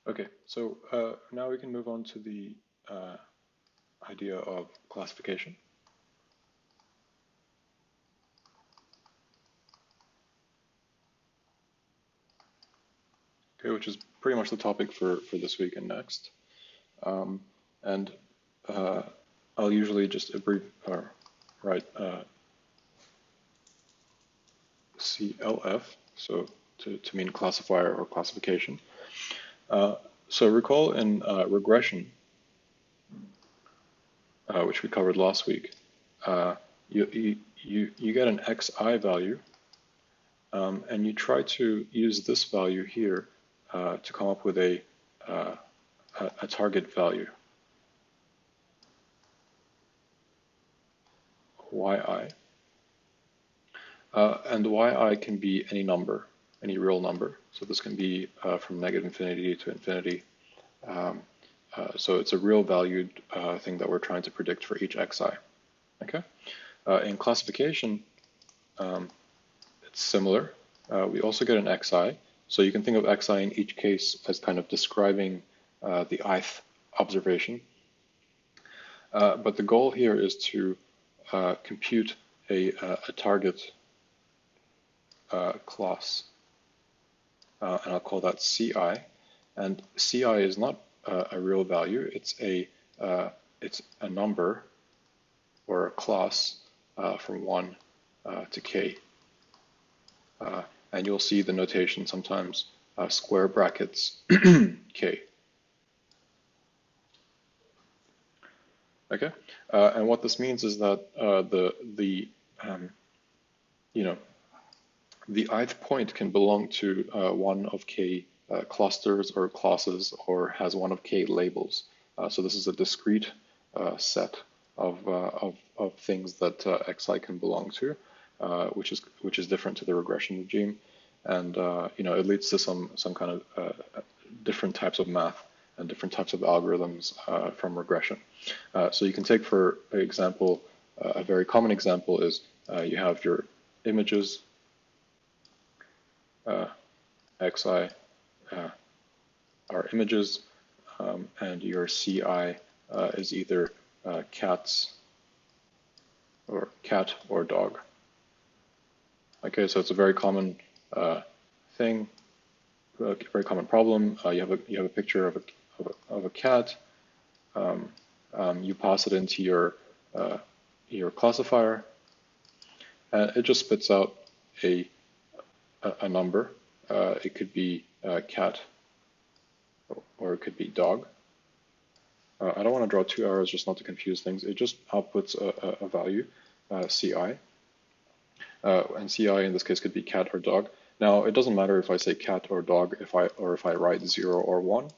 Okay, so now we can move on to the idea of classification. Okay, which is pretty much the topic for this week and next. And I'll usually just write CLF, so to mean classifier or classification. So recall in regression, which we covered last week, you get an xi value, and you try to use this value here to come up with a target value, yi. And yi can be any number, any real number. So this can be from negative infinity to infinity. So it's a real valued thing that we're trying to predict for each xi. Okay. In classification, it's similar. We also get an xi. So you can think of xi in each case as kind of describing the ith observation. But the goal here is to compute a target class, and I'll call that Ci. And Ci is not a real value; it's a number or a class from 1 to k. And you'll see the notation sometimes square brackets k. Okay, and what this means is that the ith point can belong to one of k clusters or classes, or has one of k labels. So this is a discrete set of things that xi can belong to, which is different to the regression regime, and it leads to some kind of different types of math and different types of algorithms from regression. So you can take, for example, a very common example is you have your images, xi are images, and your ci is either cat or dog. Okay, so it's a very common thing, a very common problem. You have a picture of a cat. You pass it into your classifier, and it just spits out a number. It could be cat, or it could be dog. I don't want to draw 2 arrows just not to confuse things. It just outputs a value, Ci. And Ci in this case could be cat or dog. Now, it doesn't matter if I say cat or dog, if I write 0 or 1.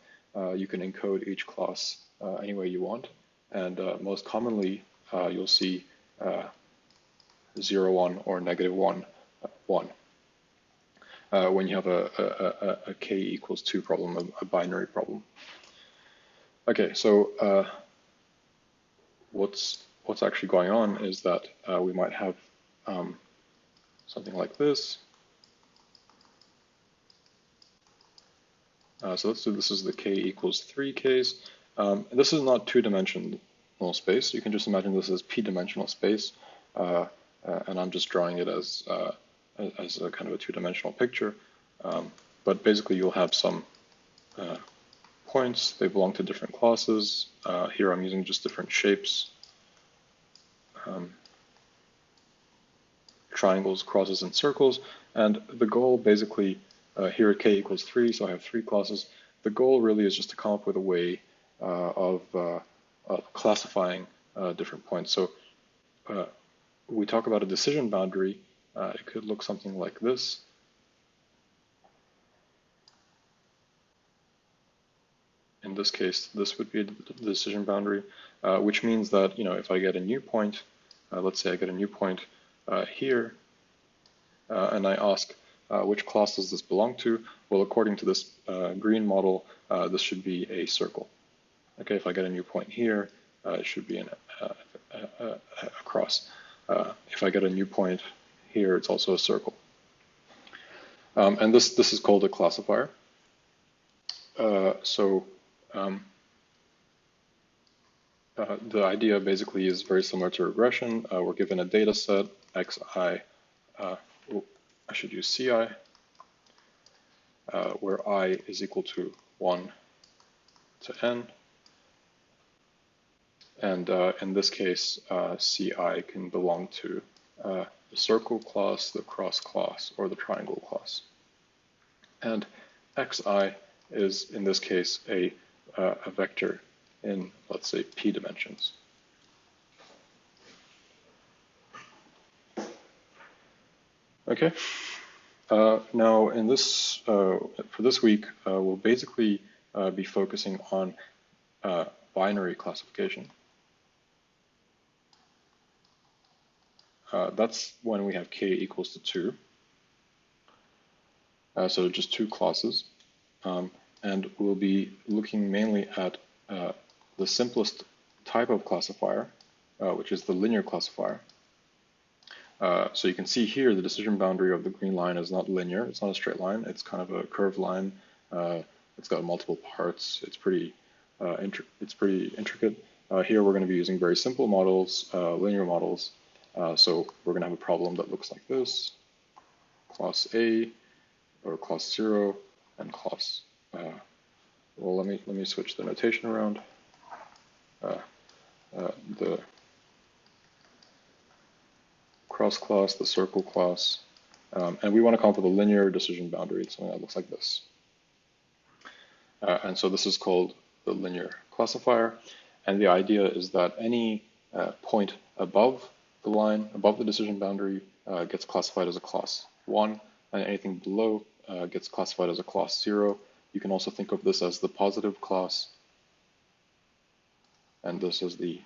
You can encode each class any way you want. And most commonly, you'll see 0, 1 or negative 1, 1. When you have a k equals 2 problem, a binary problem. Okay, so what's actually going on is that we might have something like this. So let's do this is the k equals 3 case. This is not 2-dimensional space. You can just imagine this as p-dimensional space, and I'm just drawing it as a kind of a 2-dimensional picture. But basically, you'll have some points. They belong to different classes. Here, I'm using just different shapes. Triangles, crosses, and circles. And the goal basically, here at k equals 3, so I have 3 classes. The goal really is just to come up with a way of classifying different points. So we talk about a decision boundary. It could look something like this. In this case, this would be the decision boundary, which means that, if I get a new point, let's say I get a new point here, and I ask, which class does this belong to? Well, according to this green model, this should be a circle. Okay, if I get a new point here, it should be a cross. If I get a new point here, it's also a circle. And this is called a classifier. So the idea basically is very similar to regression. We're given a data set, xi, I should use ci, where I is equal to 1 to n. And in this case, ci can belong to the circle class, the cross class, or the triangle class. And xi is, in this case, a vector in, let's say, p dimensions. Okay. Now, in this for this week, we'll basically be focusing on binary classification. That's when we have k equals to 2. So just 2 classes. And we'll be looking mainly at the simplest type of classifier, which is the linear classifier. So you can see here the decision boundary of the green line is not linear. It's not a straight line. It's kind of a curved line. It's got multiple parts. It's pretty intricate. Here we're going to be using very simple models, linear models. So we're going to have a problem that looks like this: class A, or class 0, and class. Well, let me switch the notation around. The cross class, the circle class, and we want to come up with a linear decision boundary, something that looks like this. And so this is called the linear classifier. And the idea is that any point above the line, above the decision boundary, gets classified as a class 1, and anything below gets classified as a class 0. You can also think of this as the positive class, and this is the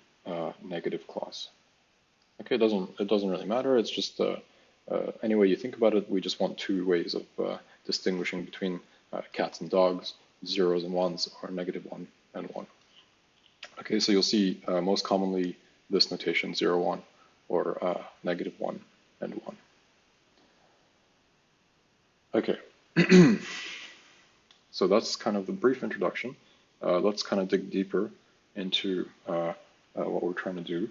negative class. Okay, it doesn't really matter. It's just any way you think about it. We just want 2 ways of distinguishing between cats and dogs, 0s and 1s, or -1 and 1. Okay, so you'll see most commonly this notation 0, 1, or -1 and 1. Okay. So that's kind of the brief introduction. Let's kind of dig deeper into what we're trying to do.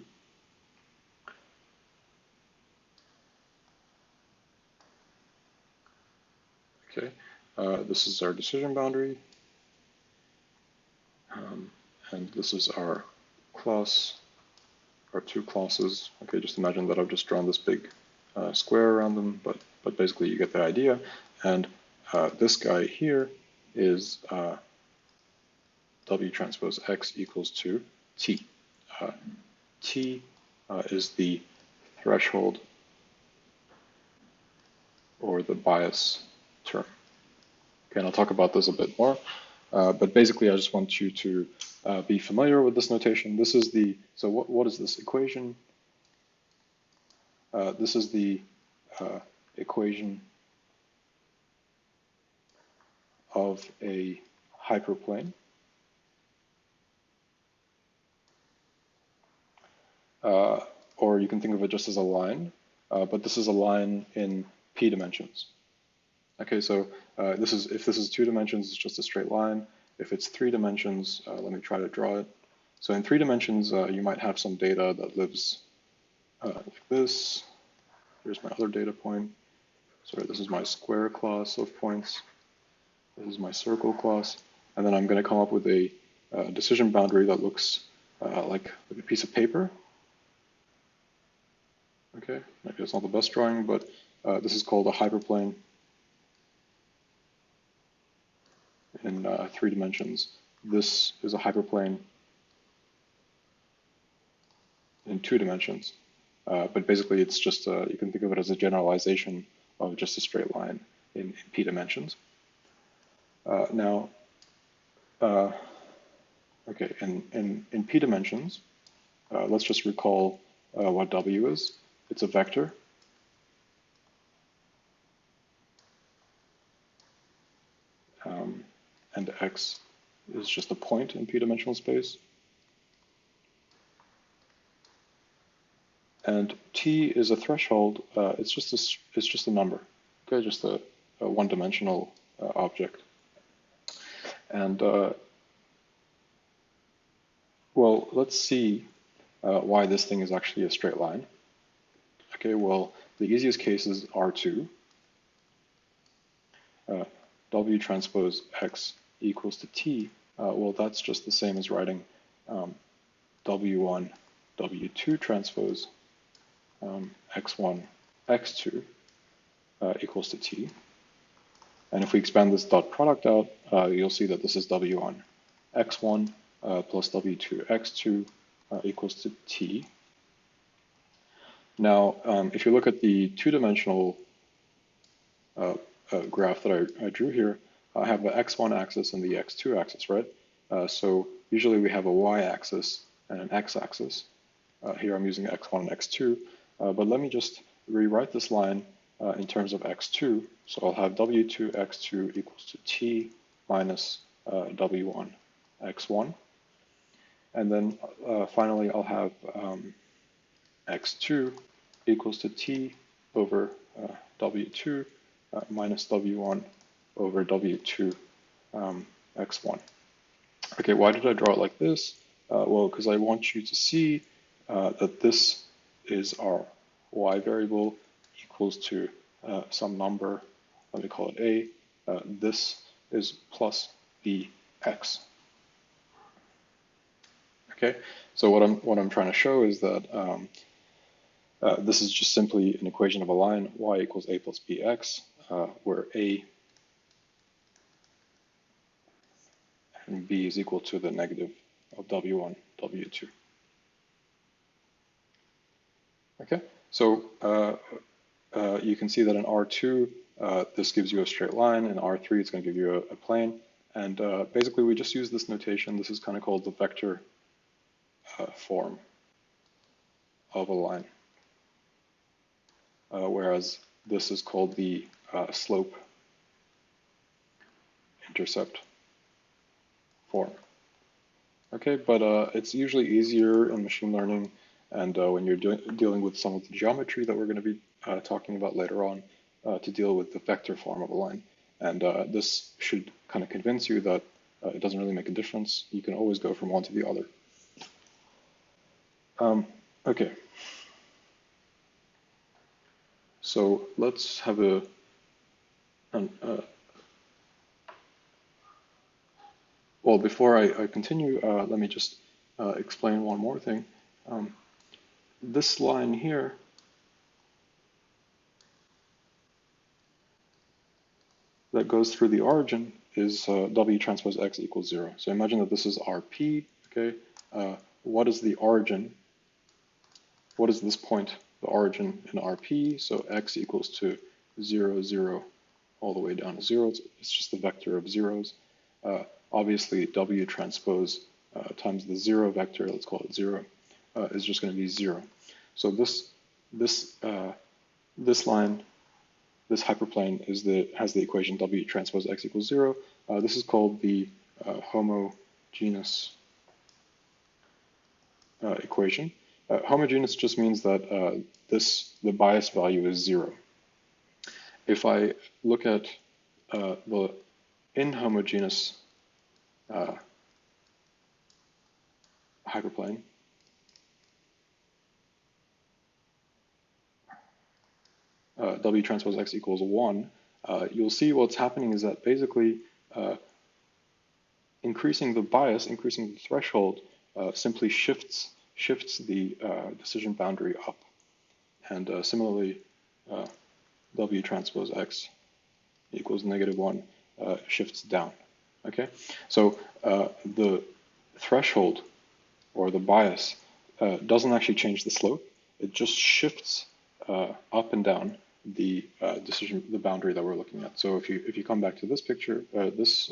Okay, this is our decision boundary, and this is our class, our 2 classes. Okay, just imagine that I've just drawn this big square around them, but basically you get the idea. And this guy here is W transpose X equals to T. T is the threshold or the bias term. Okay, and I'll talk about this a bit more, but basically I just want you to be familiar with this notation. This is the, so what is this equation? This is the equation of a hyperplane. Or you can think of it just as a line, but this is a line in p dimensions. Okay, so if this is 2 dimensions, it's just a straight line. If it's 3 dimensions, let me try to draw it. So in 3 dimensions, you might have some data that lives like this. Here's my other data point. Sorry, this is my square class of points. This is my circle class. And then I'm going to come up with a decision boundary that looks like a piece of paper. Okay, maybe it's not the best drawing, but this is called a hyperplane in 3 dimensions. This is a hyperplane in 2 dimensions. But basically it's just, you can think of it as a generalization of just a straight line in p dimensions. Okay, in p dimensions, let's just recall what W is. It's a vector. And X is just a point in p-dimensional space. And T is a threshold. It's just a number. Okay, just a one-dimensional object. And well, let's see why this thing is actually a straight line. Okay, well, the easiest case is R2. W transpose X equals to T. Well, that's just the same as writing W1, W2 transpose X1, X2 equals to T. And if we expand this dot product out, you'll see that this is W1, X1 plus W2, X2 equals to T. Now, if you look at the two-dimensional graph that I drew here, I have the X1 axis and the X2 axis, right? So usually we have a Y-axis and an X-axis. Here I'm using X1 and X2, but let me just rewrite this line in terms of X2. So I'll have W2 X2 equals to T minus W1 X1. And then finally I'll have X2 equals to T over W2 minus W1 over W2 X1. Okay, why did I draw it like this? Well, because I want you to see that this is our Y variable equals to some number, let me call it A. This is plus BX. Okay, so what I'm trying to show is that this is just simply an equation of a line, y equals a plus bx, where a and b is equal to the negative of w1, w2. Okay, so you can see that in R2, this gives you a straight line. In R3, it's going to give you a plane. And basically, we just use this notation. This is kind of called the vector form of a line. Whereas this is called the slope intercept form. Okay, but it's usually easier in machine learning and when you're dealing with some of the geometry that we're going to be talking about later on to deal with the vector form of a line. And this should kind of convince you that it doesn't really make a difference. You can always go from one to the other. Okay. So let's have well, before I continue, let me just explain one more thing. This line here that goes through the origin is W transpose X equals 0. So imagine that this is RP, okay? What is the origin? What is this point, the origin in RP? So X equals to 0, 0, all the way down to 0. It's just the vector of zeros. Obviously, W transpose times the 0 vector, let's call it 0, is just going to be 0. So this line, this hyperplane has the equation W transpose X equals 0. This is called the homogeneous equation. Homogeneous just means that the bias value is 0. If I look at the inhomogeneous hyperplane, W transpose X equals 1, you'll see what's happening is that basically increasing the bias, increasing the threshold, simply shifts the decision boundary up. And similarly, W transpose X equals -1 shifts down. Okay, so the threshold or the bias doesn't actually change the slope. It just shifts up and down the the boundary that we're looking at. So if you come back to this picture, this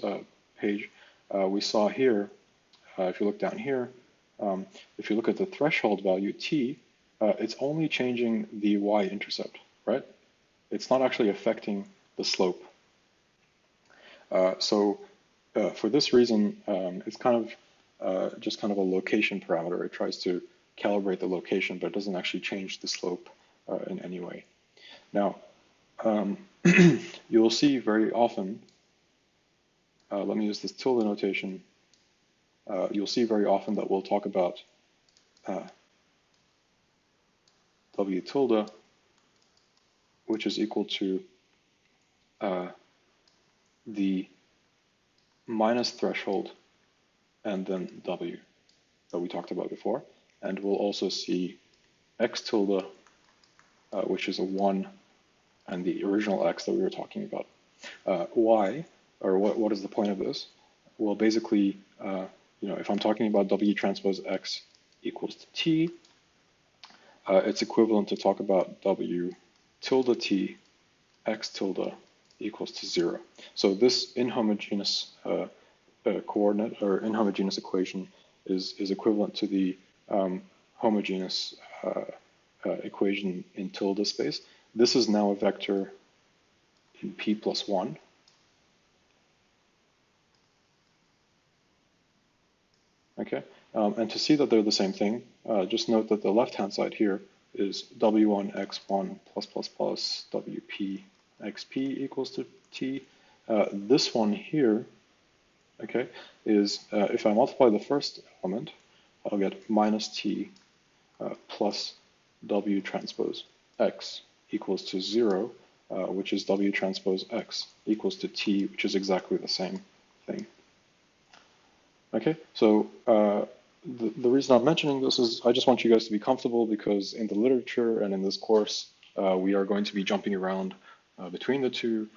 page, we saw here, if you look down here, if you look at the threshold value t, it's only changing the y-intercept, right? It's not actually affecting the slope. So for this reason, it's kind of just kind of a location parameter. It tries to calibrate the location, but it doesn't actually change the slope in any way. Now, you will see very often let me use this tilde notation. You'll see very often that we'll talk about W tilde, which is equal to the minus threshold and then W that we talked about before. And we'll also see X tilde, which is a 1, and the original X that we were talking about. Why, or what is the point of this? Well, basically, if I'm talking about W transpose X equals to T, it's equivalent to talk about W tilde T X tilde equals to 0. So this inhomogeneous coordinate or inhomogeneous equation is equivalent to the homogeneous equation in tilde space. This is now a vector in P plus 1. Okay, and to see that they're the same thing, just note that the left-hand side here is W1 X1 plus plus plus WP XP equals to T. This one here, okay, is if I multiply the first element, I'll get minus T plus W transpose X equals to 0, which is W transpose X equals to T, which is exactly the same thing. Okay, so the reason I'm mentioning this is I just want you guys to be comfortable because in the literature and in this course, we are going to be jumping around between the two.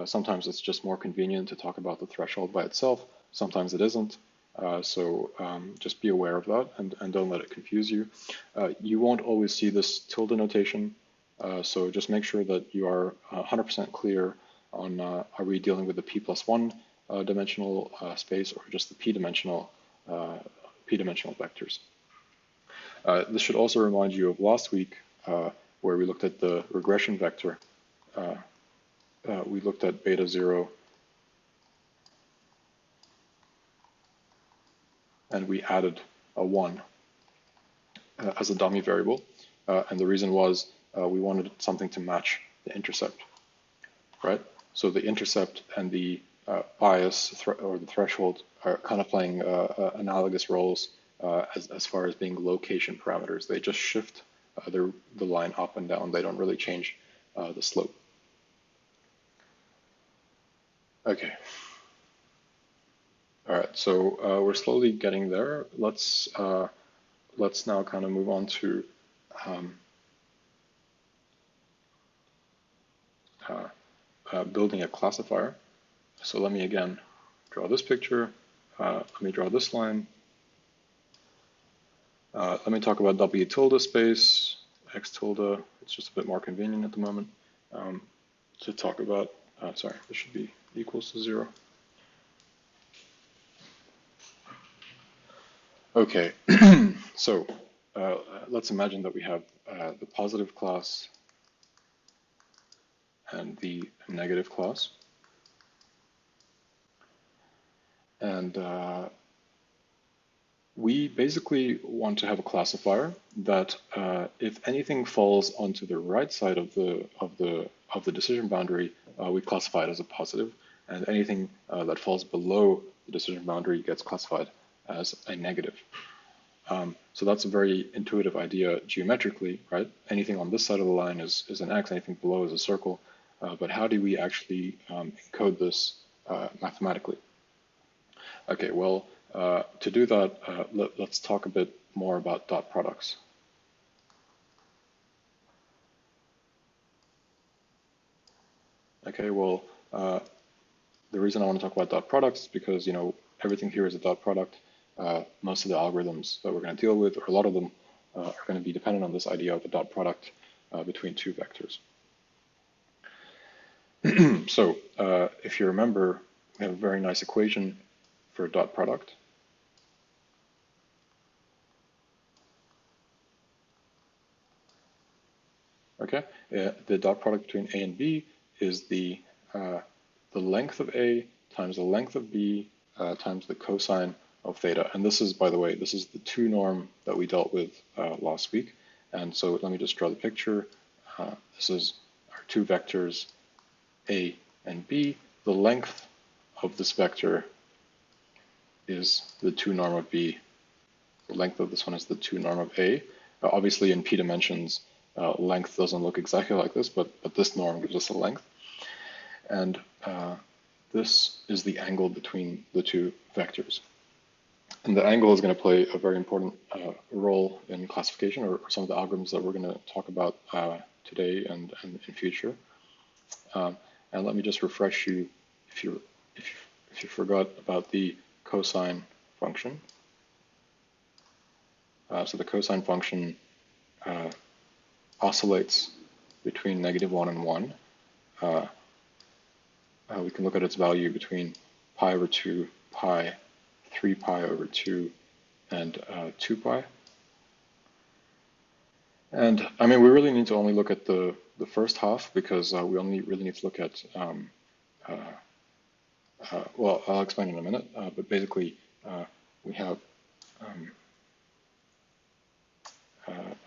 Sometimes it's just more convenient to talk about the threshold by itself. Sometimes it isn't. So just be aware of that and don't let it confuse you. You won't always see this tilde notation. So just make sure that you are 100% clear on are we dealing with the P plus 1 dimensional space or just the p-dimensional vectors. This should also remind you of last week where we looked at the regression vector. We looked at beta 0 and we added a 1 as a dummy variable. And the reason was we wanted something to match the intercept, right? So the intercept and the bias or the threshold are kind of playing analogous roles as far as being location parameters. They just shift the line up and down. They don't really change the slope. Okay. All right, so we're slowly getting there. Let's now kind of move on to building a classifier. So let me again draw this picture. Let me draw this line. Let me talk about W tilde space, X tilde. It's just a bit more convenient at the moment to talk about. Sorry, this should be equals to 0. Okay, so let's imagine that we have the positive class and the negative class. And we basically want to have a classifier that if anything falls onto the right side of the decision boundary, we classify it as a positive, and anything that falls below the decision boundary gets classified as a negative. So that's a very intuitive idea geometrically, right? Anything on this side of the line is an X, anything below is a circle. But how do we actually encode this mathematically? Okay, well, to do that, let's talk a bit more about dot products. Okay, well, the reason I want to talk about dot products is because, everything here is a dot product. Most of the algorithms that we're going to deal with, or a lot of them, are going to be dependent on this idea of a dot product between two vectors. So if you remember, we have a very nice equation for a dot product. Okay, the dot product between A and B is the length of A times the length of B times the cosine of theta. And this is, by the way, this is the 2 norm that we dealt with last week. And so let me just draw the picture. This is our 2 vectors, A and B. The length of this vector is the 2 norm of B. The length of this one is the 2 norm of A. Obviously, in P dimensions, length doesn't look exactly like this, but this norm gives us a length. And this is the angle between the two vectors. And the angle is going to play a very important role in classification, or some of the algorithms that we're going to talk about today and in future. And let me just refresh you if you forgot about the cosine function. So the cosine function oscillates between -1 and 1. We can look at its value between pi over 2, pi, 3 pi over 2, and 2 pi. And I mean, we really need to only look at the first half, because we only really need to look at, well, I'll explain in a minute, but basically we have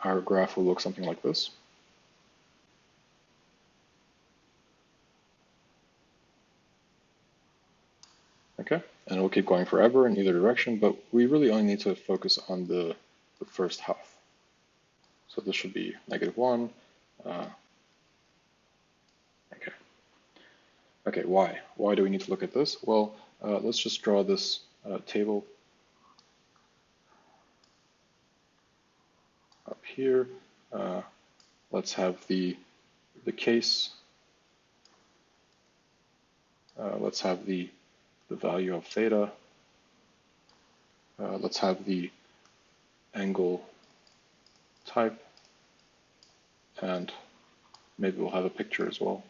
our graph will look something like this. Okay, and we'll keep going forever in either direction, but we really only need to focus on the first half. So this should be -1. Okay, why? Why do we need to look at this? Well, let's just draw this table up here. Let's have the case. Let's have the value of theta. Let's have the angle type, and maybe we'll have a picture as well,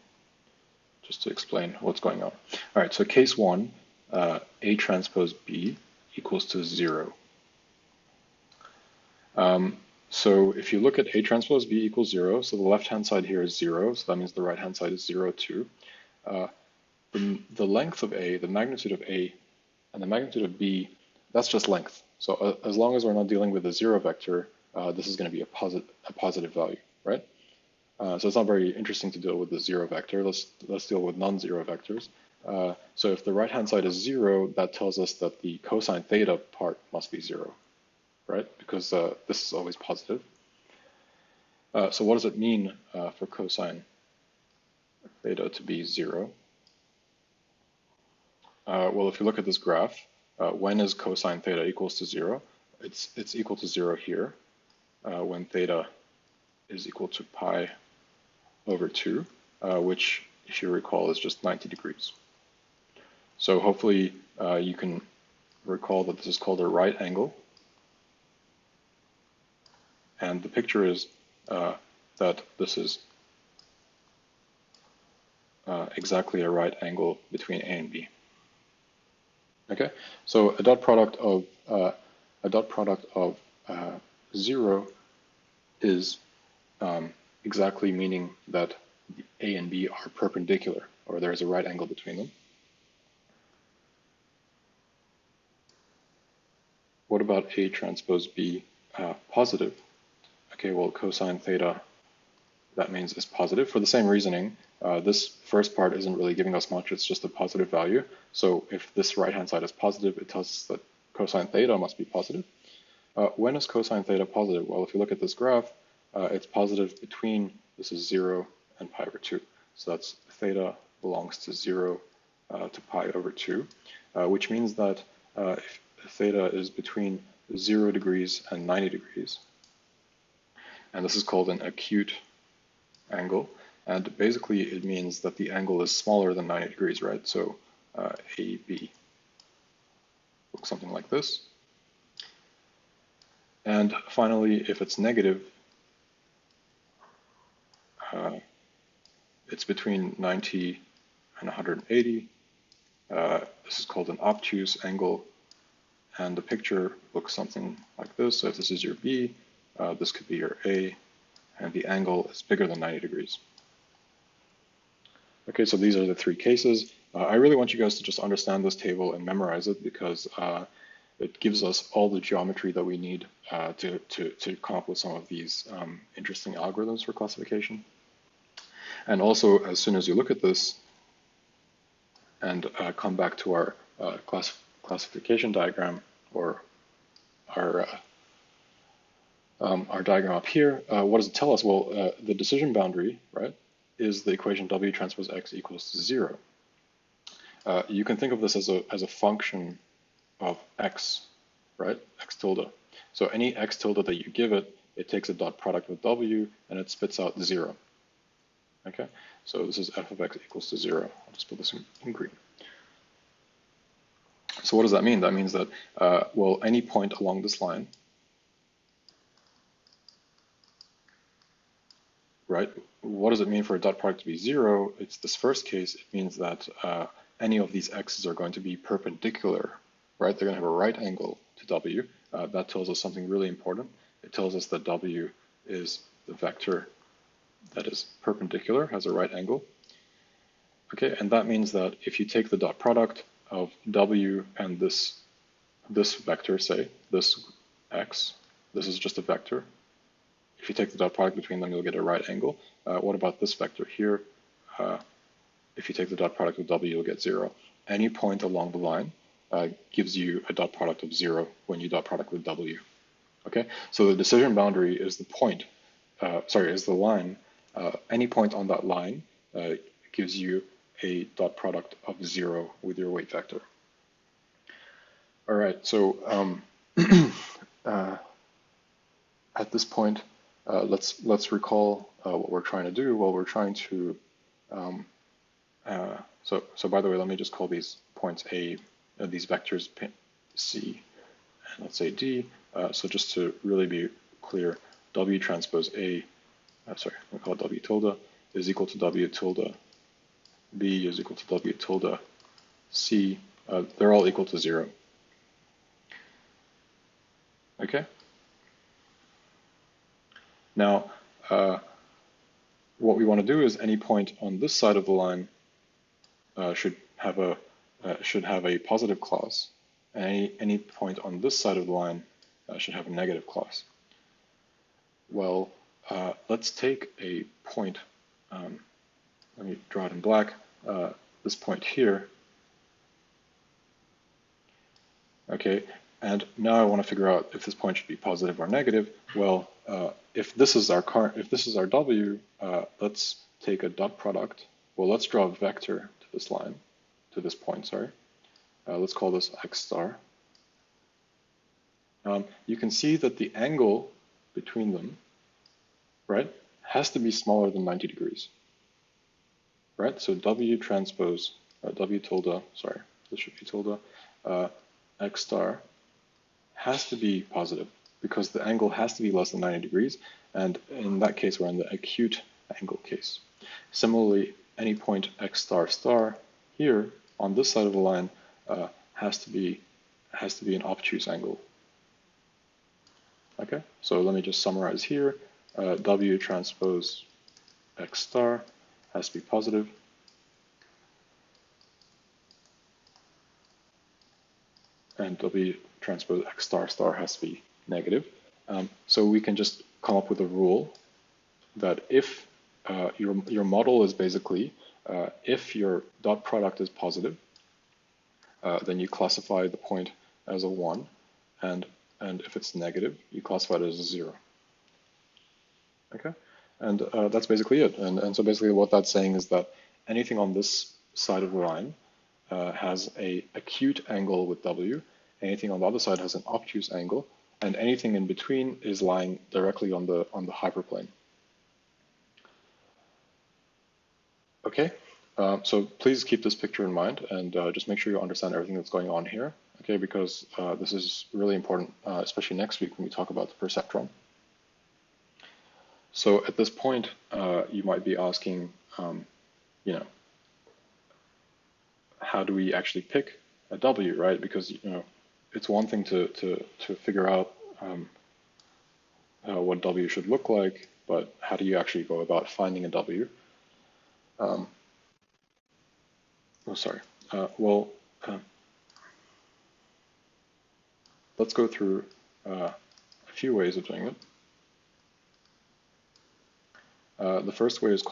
just to explain what's going on. All right, so case 1, A transpose B equals to 0. So if you look at A transpose B equals 0, so the left-hand side here is 0, so that means the right-hand side is 0 too. The length of A, the magnitude of A, and the magnitude of B, that's just length. So as long as we're not dealing with a 0 vector, this is going to be a positive value, right? So it's not very interesting to deal with the 0 vector. Let's deal with non-zero vectors. So if the right-hand side is 0, that tells us that the cosine theta part must be 0, right? Because this is always positive. So what does it mean for cosine theta to be 0? Well, if you look at this graph, when is cosine theta equals to 0? It's equal to 0 here, when theta is equal to pi over 2, which, if you recall, is just 90 degrees. So hopefully you can recall that this is called a right angle. And the picture is that this is exactly a right angle between A and B. Okay, so a dot product of 0 is exactly meaning that A and B are perpendicular, or there is a right angle between them. What about A transpose B positive? Okay, well, cosine theta, that means is positive. For the same reasoning, this first part isn't really giving us much, it's just a positive value. So if this right-hand side is positive, it tells us that cosine theta must be positive. When is cosine theta positive? Well, if you look at this graph, it's positive between, this is 0 and pi over 2. So that's theta belongs to 0 to pi over 2, which means that if theta is between 0 degrees and 90 degrees, and this is called an acute angle, and basically it means that the angle is smaller than 90 degrees, right? So AB looks something like this. And finally, if it's negative, it's between 90 and 180. This is called an obtuse angle, and the picture looks something like this. So if this is your B, this could be your A, and the angle is bigger than 90 degrees. Okay, so these are the three cases. I really want you guys to just understand this table and memorize it, because it gives us all the geometry that we need to come up with some of these interesting algorithms for classification. And also, as soon as you look at this, and come back to our classification diagram, or our diagram up here, what does it tell us? Well, the decision boundary, right, is the equation W transpose X equals to 0. You can think of this as a function of X, right, X tilde. So any X tilde that you give it, it takes a dot product with W and it spits out 0. Okay, so this is f of X equals to 0. I'll just put this in green. So what does that mean? That means that, well, any point along this line, right? What does it mean for a dot product to be 0? It's this first case. It means that any of these x's are going to be perpendicular, right? They're going to have a right angle to W. That tells us something really important. It tells us that W is the vector that is perpendicular, has a right angle. Okay, and that means that if you take the dot product of W and this vector, say, this x, this is just a vector. If you take the dot product between them, you'll get a right angle. What about this vector here? If you take the dot product with W, you'll get 0. Any point along the line gives you a dot product of 0 when you dot product with W. Okay, so the decision boundary is the point, is the line. Any point on that line gives you a dot product of 0 with your weight vector. All right, so at this point, let's recall what we're trying to do. Well, we're trying to, so by the way, let me just call these points A, these vectors C, and let's say D. So just to really be clear, W transpose A, we call it W tilde, is equal to W tilde B is equal to W tilde C. They're all equal to 0. Okay. Now, what we want to do is any point on this side of the line should have a positive clause, and any point on this side of the line should have a negative clause. Well, let's take a point. Let me draw it in black. This point here. Okay, and now I want to figure out if this point should be positive or negative. Well, if this is our W, let's take a dot product. Well, let's draw a vector to this line, to this point. Sorry. Let's call this X star. You can see that the angle between them, right, has to be smaller than 90 degrees. Right, so W transpose, W tilde, sorry, this should be tilde, X star has to be positive because the angle has to be less than 90 degrees, and in that case, we're in the acute angle case. Similarly, any point X star star here on this side of the line has to be an obtuse angle. Okay, so let me just summarize here. W transpose X star has to be positive. And W transpose X star star has to be negative. So we can just come up with a rule that if your model is basically, if your dot product is positive, then you classify the point as a 1, and if it's negative, you classify it as a 0. Okay, and that's basically it. And so basically what that's saying is that anything on this side of the line has a acute angle with W, anything on the other side has an obtuse angle, and anything in between is lying directly on the hyperplane. Okay, so please keep this picture in mind and just make sure you understand everything that's going on here, okay, because this is really important, especially next week when we talk about the perceptron. So at this point, you might be asking, you know, how do we actually pick a W, right? Because, you know, it's one thing to figure out what W should look like, but how do you actually go about finding a W? Let's go through a few ways of doing it. The first way is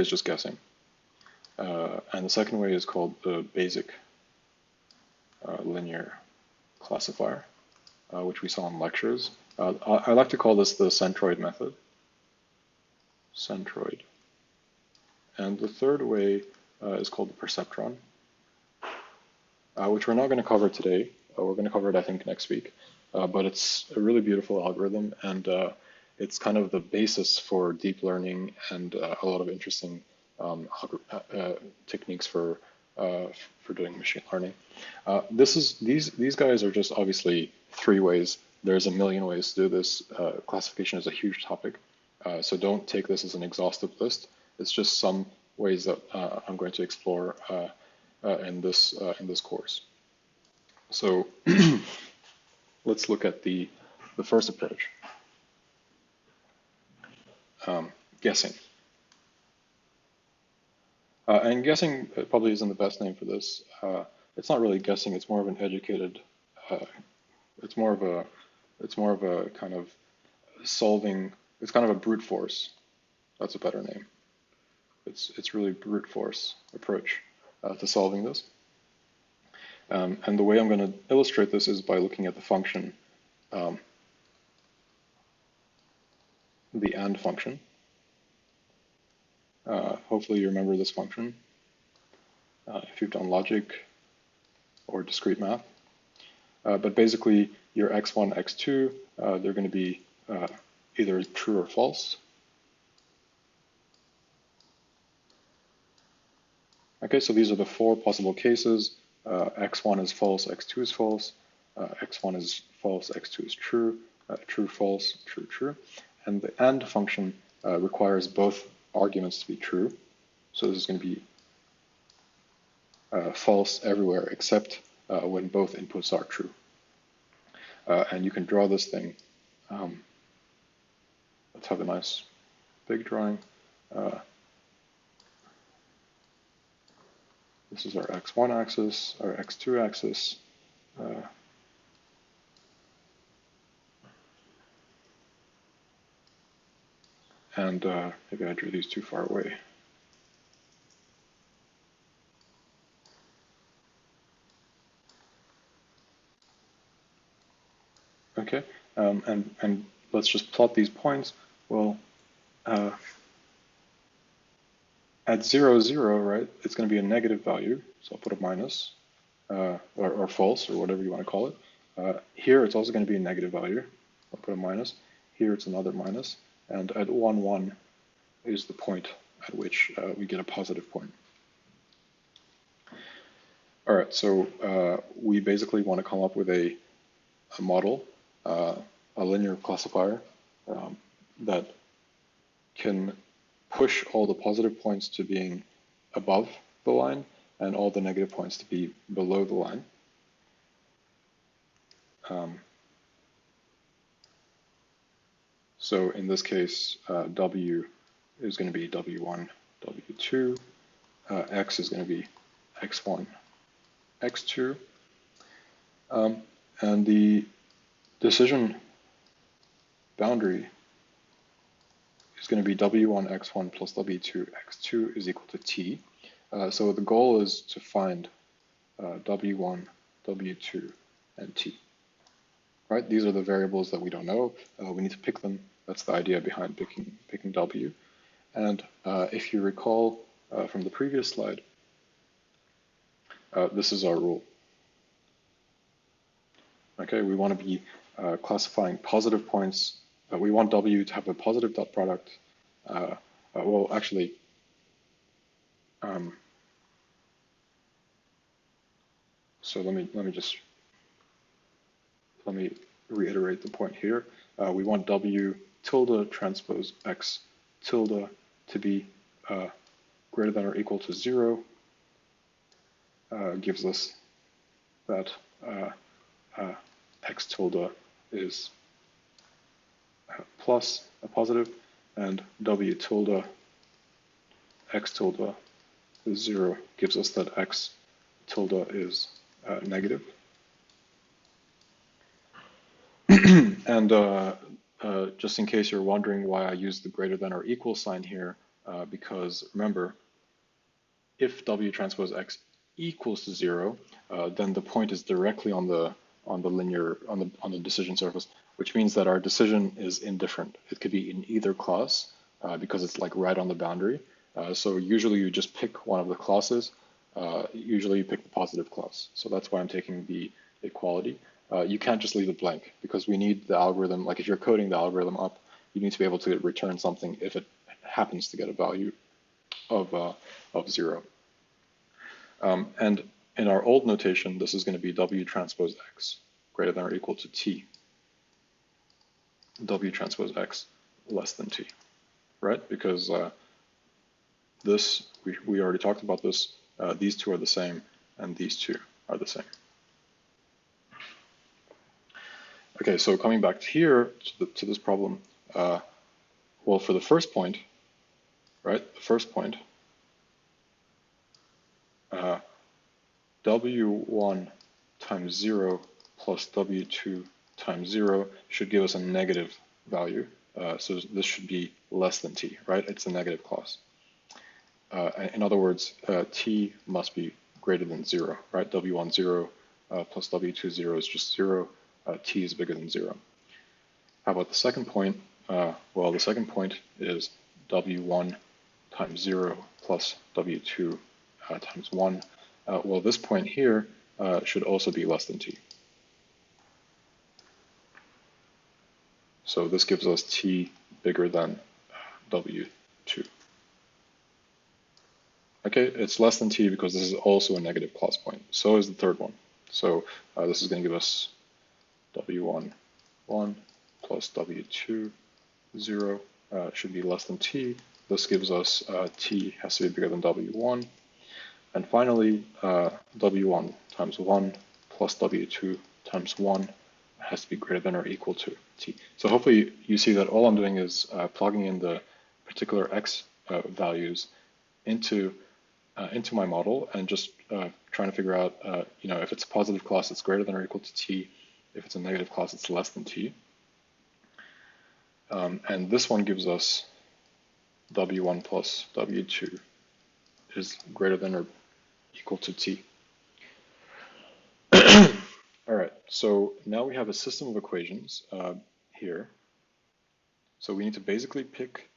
just guessing. And the second way is called the basic linear classifier, which we saw in lectures. I like to call this the centroid method. Centroid. And the third way is called the perceptron, which we're not going to cover today. We're going to cover it, I think, next week. But it's a really beautiful algorithm, and it's kind of the basis for deep learning and a lot of interesting techniques for doing machine learning. These guys are just obviously 3 ways. There's a million ways to do this. Classification is a huge topic, so don't take this as an exhaustive list. It's just some ways that I'm going to explore in this course. So let's look at the first approach, guessing. And guessing probably isn't the best name for this. It's not really guessing. It's more of an educated. It's more of a kind of solving. It's kind of a brute force. That's a better name. It's really brute force approach to solving this. And the way I'm going to illustrate this is by looking at the function, the AND function. Hopefully you remember this function if you've done logic or discrete math. But basically your x1, x2, they're going to be either true or false. Okay, so these are the 4 possible cases. X1 is false, x2 is false, x1 is false, x2 is true, true, false, true, true. And the AND function requires both arguments to be true. So this is going to be false everywhere except when both inputs are true. And you can draw this thing. Let's have a nice big drawing. This is our x1 axis, our x2 axis. And maybe I drew these too far away. Okay, and let's just plot these points. Well, at 0, 0, right, it's going to be a negative value, so I'll put a minus, or false, or whatever you want to call it. Here, it's also going to be a negative value. I'll put a minus. Here, it's another minus. And at 1, 1 is the point at which we get a positive point. All right, so we basically want to come up with a model, a linear classifier that can push all the positive points to being above the line and all the negative points to be below the line. So in this case, W is going to be W1, W2, X is going to be X1, X2, and the decision boundary is going to be W1, X1 plus W2, X2 is equal to T. So the goal is to find W1, W2, and T. Right? These are the variables that we don't know. We need to pick them. That's the idea behind picking W. And if you recall from the previous slide, this is our rule. Okay, we want to be classifying positive points. We want W to have a positive dot product. Well, actually, so let me reiterate the point here. We want W tilde transpose X tilde to be greater than or equal to 0. Gives us that X tilde is plus a positive, and W tilde X tilde is 0 gives us that X tilde is negative. And just in case you're wondering why I use the greater than or equal sign here, because remember, if W transpose X equals to 0, then the point is directly on the decision surface, which means that our decision is indifferent. It could be in either class because it's like right on the boundary. So usually you just pick one of the classes. Usually you pick the positive class. So that's why I'm taking the equality. You can't just leave it blank because we need the algorithm, like if you're coding the algorithm up, you need to be able to return something if it happens to get a value of 0. And in our old notation, this is going to be W transpose X greater than or equal to T. W transpose X less than T, right? Because we already talked about this. These two are the same, and these two are the same. Okay, so coming back here to this problem, well, for the first point, right? The first point, W1 times 0 plus W2 times 0 should give us a negative value. So this should be less than T, right? It's a negative class. In other words, T must be greater than 0, right? W1 0 plus W2 0 is just 0. T is bigger than 0. How about the second point? Well, the second point is W1 times 0 plus W2 times 1. Well, this point here should also be less than T. So this gives us T bigger than W2. Okay, it's less than T because this is also a negative class point. So is the third one. So this is going to give us W1 1 plus W2 0 should be less than T. This gives us T has to be bigger than W1. And finally, W1 times 1 plus W2 times 1 has to be greater than or equal to T. So hopefully you see that all I'm doing is plugging in the particular X values into my model and just trying to figure out, if it's a positive class, it's greater than or equal to T. If it's a negative class, it's less than T. And this one gives us W1 plus W2 is greater than or equal to T. All right, so now we have a system of equations here. So we need to basically pick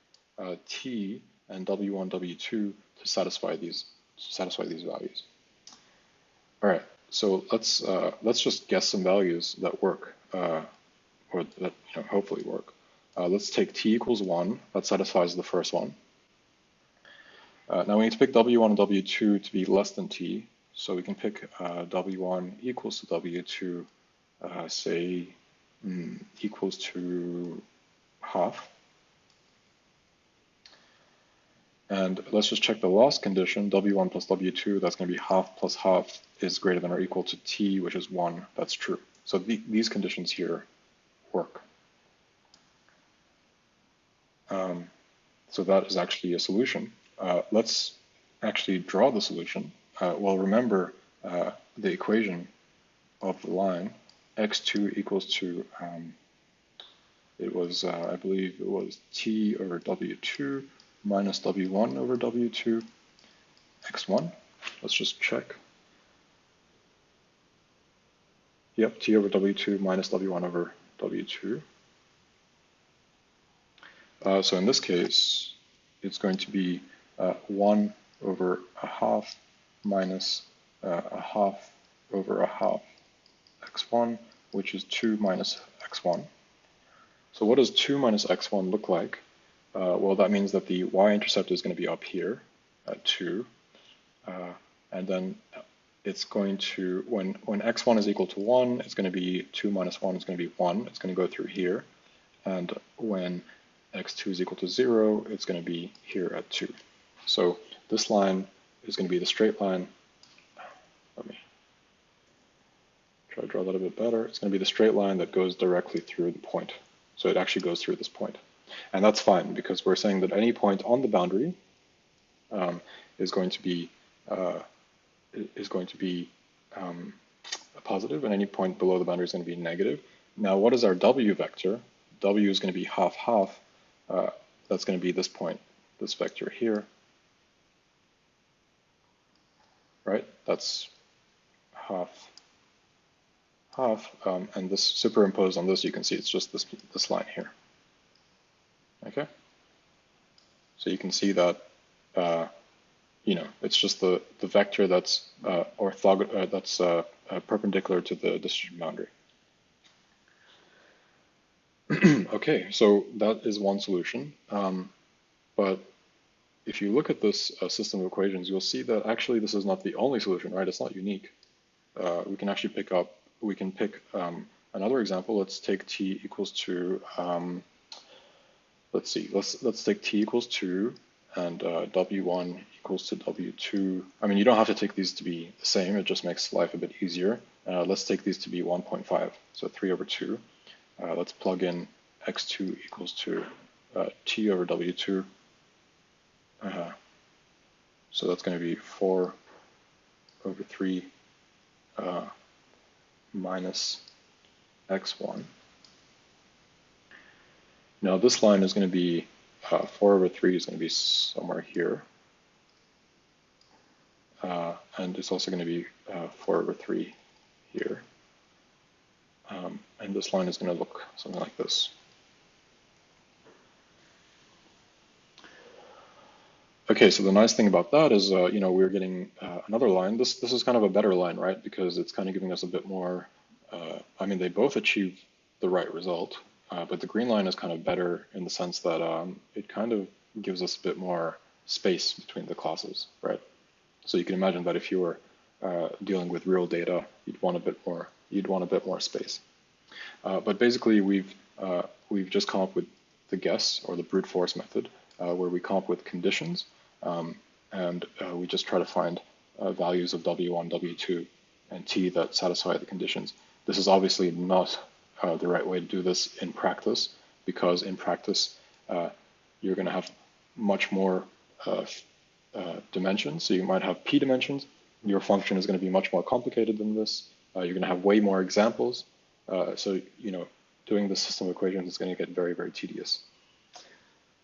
T and W1, W2 to satisfy these values. All right, so let's just guess some values that work, or that hopefully work. Let's take T equals 1. That satisfies the first one. Now we need to pick W1 and W2 to be less than T. So we can pick W1 equals to W2, say equals to half. And let's just check the last condition, W1 plus W2, that's going to be half plus half is greater than or equal to T, which is 1. That's true. So these conditions here work. So that is actually a solution. Let's actually draw the solution. Well, remember the equation of the line, x2 equals to, it was, I believe it was T over W2 minus W1 over W2, x1. Let's just check. Yep, T over W2 minus W1 over W2. So in this case, it's going to be 1 over a half minus a half over a half x1, which is 2 minus x1. So what does 2 minus x1 look like? Well, that means that the y-intercept is going to be up here at 2. And then it's going to, when x1 is equal to 1, it's going to be 2 minus 1 is going to be 1. It's going to go through here. And when x2 is equal to 0, it's going to be here at 2. So this line is going to be the straight line. Let me try to draw that a bit better. It's going to be the straight line that goes directly through the point. So it actually goes through this point. And that's fine because we're saying that any point on the boundary is going to be a positive, and any point below the boundary is going to be negative. Now, what is our W vector? W is going to be half half. That's going to be this point, this vector here. right? That's half, half, and this superimposed on this, you can see it's just this line here. Okay, so you can see that it's just the vector that's perpendicular to the distribution boundary. Okay, so that is one solution. But if you look at this system of equations, you'll see that actually this is not the only solution, right? It's not unique. We can actually pick another example. Let's take t equals to, let's take t equals 2 and w1 equals to w2. I mean, you don't have to take these to be the same. It just makes life a bit easier. Let's take these to be 1.5, so 3 over 2. Let's plug in x2 equals to t over w2. So that's going to be 4 over 3 minus x1. Now this line is going to be 4 over 3 is going to be somewhere here. And it's also going to be 4 over 3 here. And this line is going to look something like this. Okay, so the nice thing about that is, we're getting another line. This is kind of a better line, right? Because it's kind of giving us a bit more, I mean, they both achieve the right result, but the green line is kind of better in the sense that it kind of gives us a bit more space between the classes, right? So you can imagine that if you were dealing with real data, you'd want a bit more space. But basically, we've just come up with the guess or the brute force method, where we come up with conditions, and we just try to find values of W1, W2, and T that satisfy the conditions. This is obviously not the right way to do this in practice, because in practice, you're going to have much more dimensions. So you might have P dimensions. Your function is going to be much more complicated than this. You're going to have way more examples. So, doing the system of equations is going to get very, very tedious.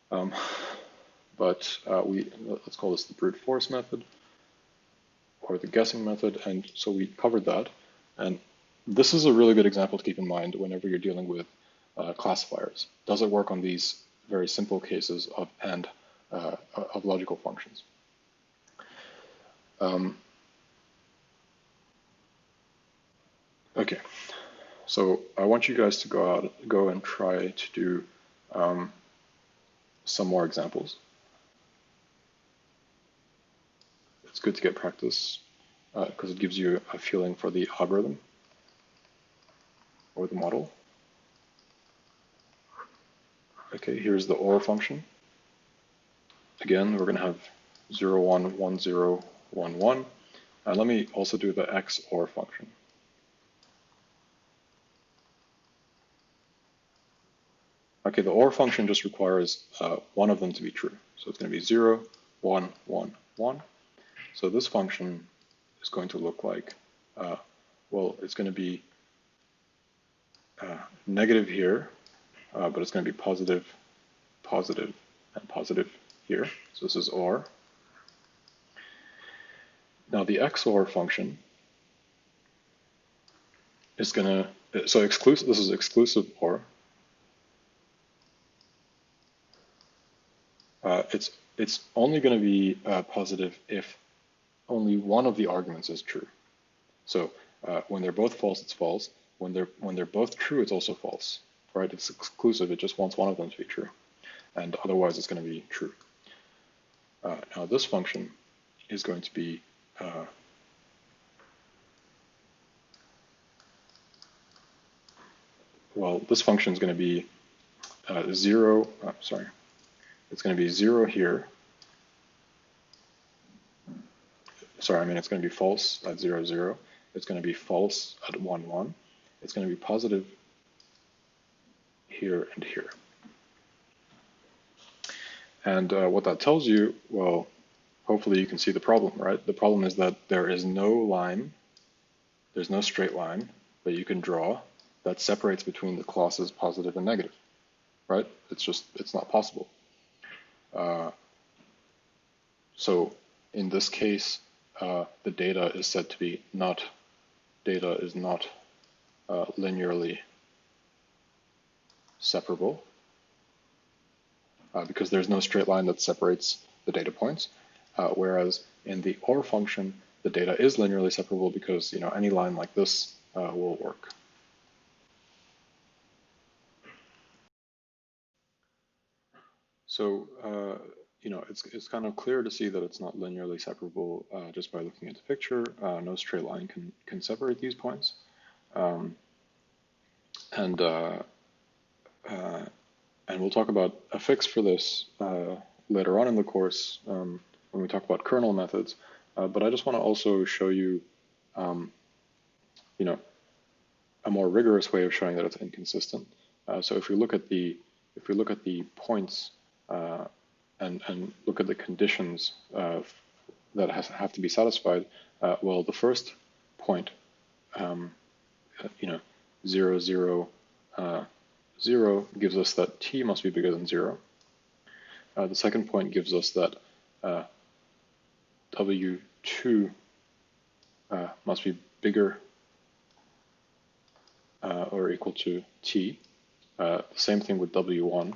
But let's call this the brute force method or the guessing method. And so we covered that. And this is a really good example to keep in mind whenever you're dealing with classifiers. Does it work on these very simple cases of logical functions? Okay, so I want you guys to go and try to do some more examples. It's good to get practice because it gives you a feeling for the algorithm or the model. Okay, here's the OR function. Again, we're going to have 0, 1, 1, 0, 1, 1. And let me also do the XOR function. Okay, the OR function just requires one of them to be true. So it's going to be 0, 1, 1, 1. So this function is going to look like, well, it's going to be negative here, but it's going to be positive, positive, and positive here. So this is OR. Now the XOR function is going to, so exclusive, this is exclusive OR. It's only going to be positive if only one of the arguments is true. So when they're both false, it's false. When they're both true, it's also false. Right? It's exclusive. It just wants one of them to be true, and otherwise it's going to be true. Now this function is going to be well, this function is going to be 0. Sorry. It's going to be 0 here. Sorry, I mean it's going to be false at 0, 0. It's going to be false at 1, 1. It's going to be positive here and here. And what that tells you, well, hopefully you can see the problem, right? The problem is that there is no line, there's no straight line that you can draw that separates between the clauses positive and negative, right? It's not possible. So in this case, the data is said to be not linearly separable because there's no straight line that separates the data points, whereas in the OR function, the data is linearly separable because any line like this will work. So it's kind of clear to see that it's not linearly separable just by looking at the picture. No straight line can separate these points, and we'll talk about a fix for this later on in the course when we talk about kernel methods. But I just want to also show you, a more rigorous way of showing that it's inconsistent. So if we look at the points and look at the conditions that have to be satisfied, well, the first point, 0, 0, 0 gives us that t must be bigger than 0. The second point gives us that W2 must be bigger or equal to t. The same thing with W1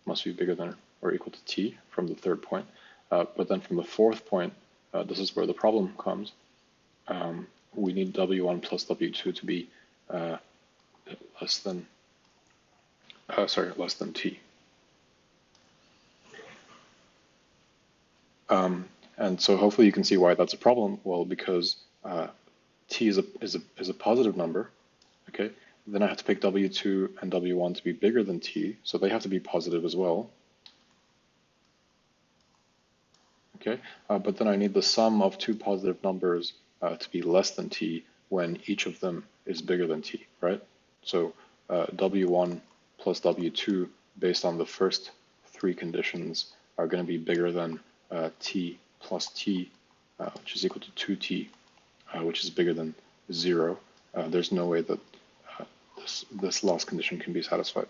must be bigger than or equal to t from the third point. But then from the fourth point, this is where the problem comes. We need W1 plus W2 to be less than t. And so hopefully you can see why that's a problem. Well, because t is a positive number. Okay, then I have to pick W2 and W1 to be bigger than t, so they have to be positive as well. Okay, but then I need the sum of two positive numbers to be less than t when each of them is bigger than t, right? So W1 plus W2 based on the first three conditions are going to be bigger than t plus t, which is equal to 2t, which is bigger than 0. There's no way that this loss condition can be satisfied.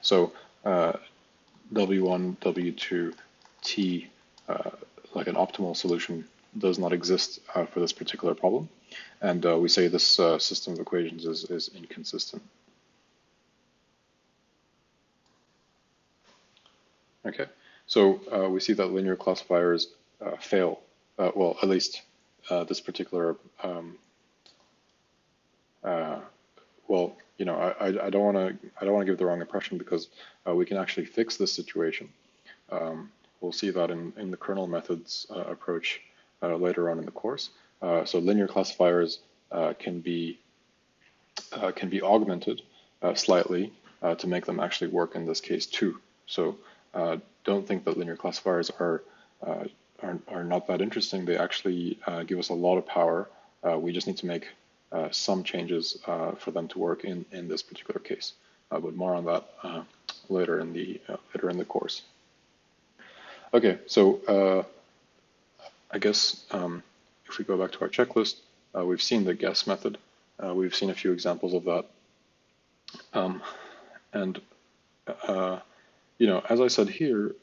So W1, W2, t, like an optimal solution, does not exist for this particular problem. And we say this system of equations is inconsistent. Okay, so we see that linear classifiers fail. Well, at least this particular. Well, I don't want to give the wrong impression because we can actually fix this situation. We'll see that in the kernel methods approach later on in the course. So linear classifiers can be augmented slightly to make them actually work in this case too. So don't think that linear classifiers are not that interesting. They actually give us a lot of power. We just need to make some changes for them to work in this particular case. But more on that later in the course. Okay, so I guess if we go back to our checklist, we've seen the guess method. We've seen a few examples of that. And as I said here,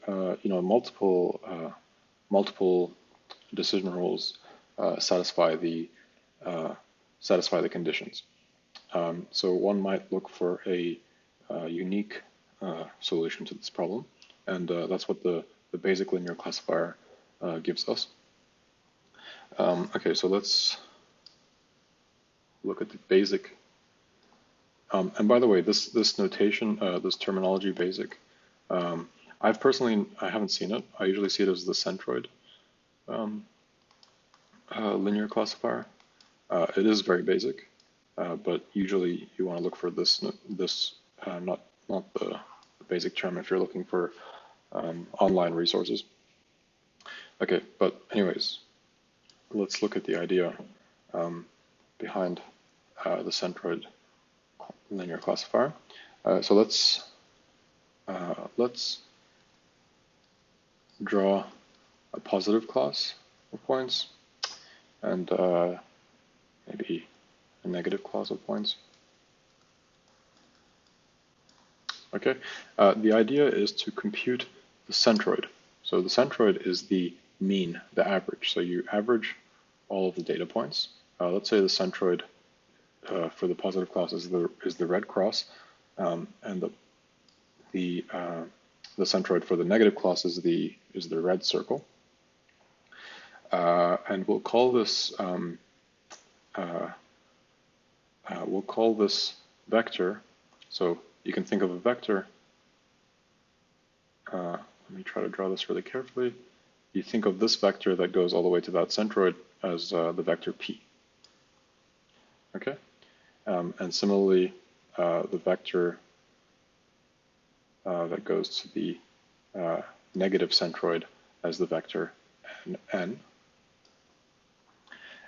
multiple decision rules satisfy the conditions. So one might look for a unique solution to this problem, and that's what the basic linear classifier gives us. Okay, so let's look at the basic. And by the way, this notation, this terminology basic, I haven't seen it. I usually see it as the Centroid linear classifier. It is very basic, but usually you want to look for this not the basic term if you're looking for online resources. Okay, but anyways, let's look at the idea behind the Centroid linear classifier. So let's draw a positive class of points and maybe a negative class of points. Okay, the idea is to compute the centroid. So the centroid is the mean, the average. So you average all of the data points. Let's say the centroid for the positive class is the red cross, and the centroid for the negative class is the red circle. And we'll call this vector. So you can think of a vector. Let me try to draw this really carefully. You think of this vector that goes all the way to that centroid as the vector p. Okay, and similarly, the vector that goes to the negative centroid as the vector n.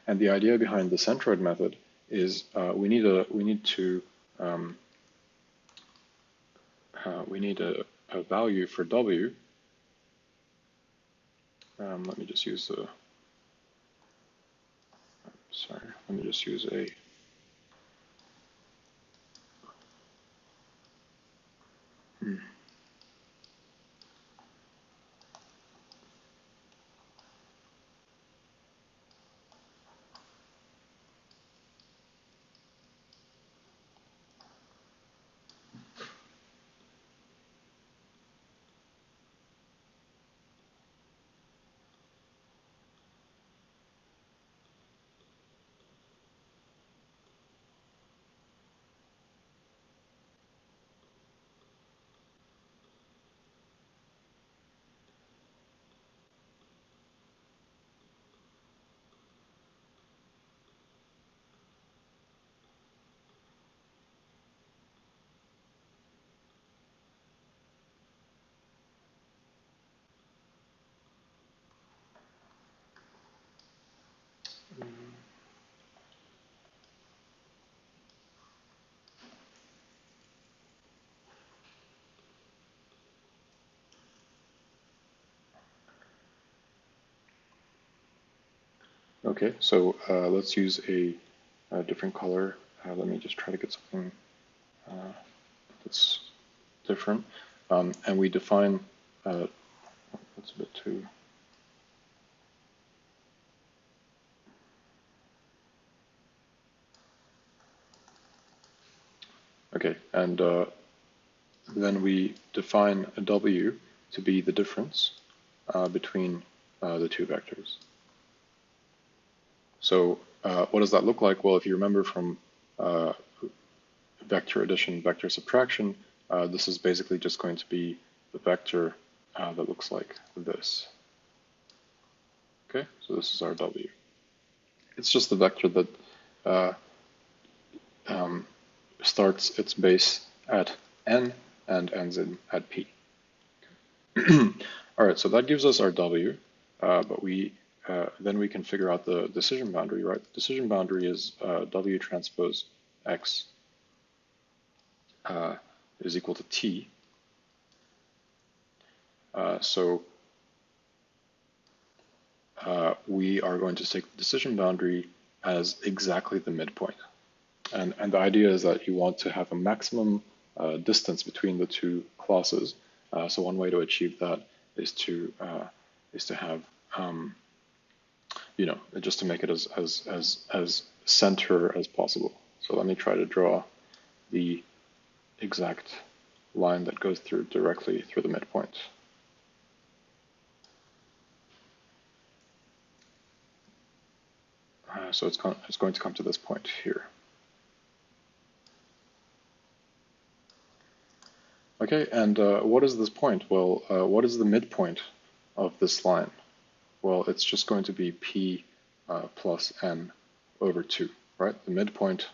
And the idea behind the centroid method is we need a value for w. Let me just use a. Sorry, let me just use a. Okay, so let's use a different color. Let me just try to get something that's different. And we define, that's a bit too. Okay, and then we define a w to be the difference between the two vectors. So what does that look like? Well, if you remember from vector addition, vector subtraction, this is basically just going to be the vector that looks like this. Okay, so this is our w. It's just the vector that starts its base at n and ends in at p. All right, so that gives us our w, but then we can figure out the decision boundary, right? Decision boundary is w transpose x is equal to t. So we are going to take the decision boundary as exactly the midpoint. And the idea is that you want to have a maximum distance between the two classes. So one way to achieve that is to have just to make it as center as possible. So let me try to draw the exact line that goes through directly through the midpoint. So it's going to come to this point here. Okay, and what is this point? Well, what is the midpoint of this line? Well, it's just going to be p plus n over 2, right? The midpoint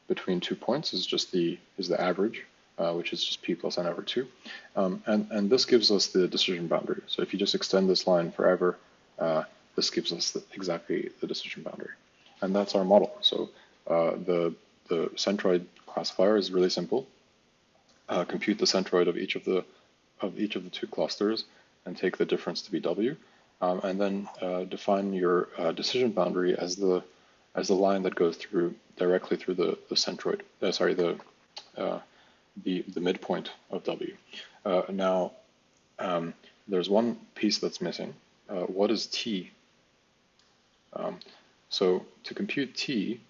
between 2 points is just the average, which is just p plus n over 2, and this gives us the decision boundary. So if you just extend this line forever, this gives us exactly the decision boundary, and that's our model. So the centroid classifier is really simple. Compute the centroid of each of the two clusters and take the difference to be w, and then define your decision boundary as the line that goes directly through the centroid. The midpoint of w. Now there's one piece that's missing, what is t? So to compute t,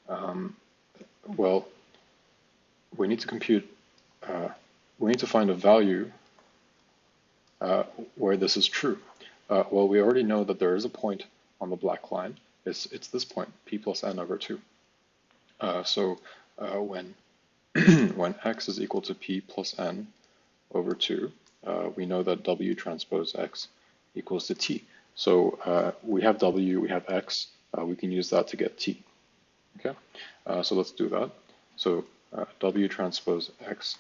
well, we need to compute, we need to find a value where this is true. Well, we already know that there is a point on the black line. It's this point, p plus n over 2. So when when x is equal to p plus n over 2, we know that w transpose x equals to t. So we have w, we have x, we can use that to get t. Okay, so let's do that. So w transpose x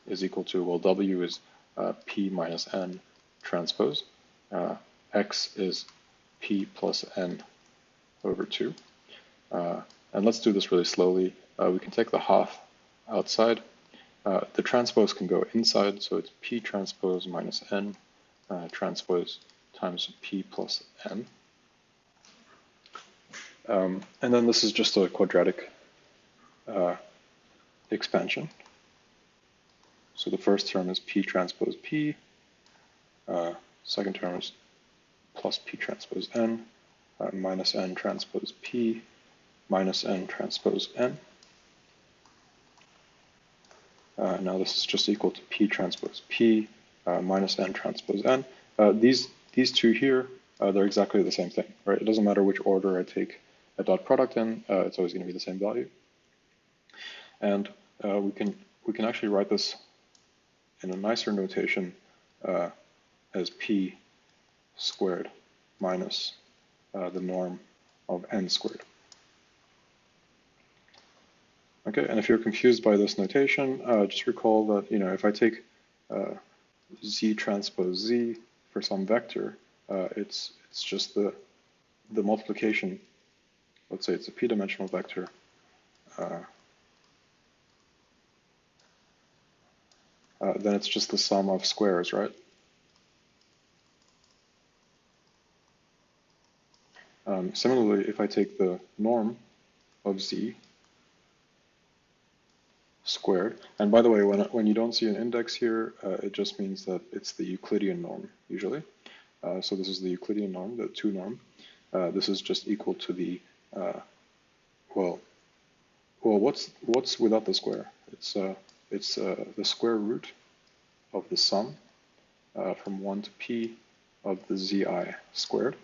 is equal to, well, w is p minus n transpose. X is p plus n over 2. And let's do this really slowly. We can take the half outside. The transpose can go inside, so it's p transpose minus n transpose times p plus n. And then this is just a quadratic expansion. So the first term is p transpose p, second term is plus p transpose n, minus n transpose p, minus n transpose n. Now this is just equal to p transpose p minus n transpose n. These two here, they're exactly the same thing, right? It doesn't matter which order I take a dot product in, it's always going to be the same value. And we can actually write this in a nicer notation as p squared minus the norm of n squared. Okay, and if you're confused by this notation, just recall that, you know, if I take z transpose z for some vector, it's just the multiplication. Let's say it's a p-dimensional vector. Then it's just the sum of squares, right? Similarly, if I take the norm of z squared, and by the way, when you don't see an index here, it just means that it's the Euclidean norm, usually. So this is the Euclidean norm, the 2 norm. This is just equal to the, well, what's without the square? It's the square root of the sum from 1 to p of the zi squared.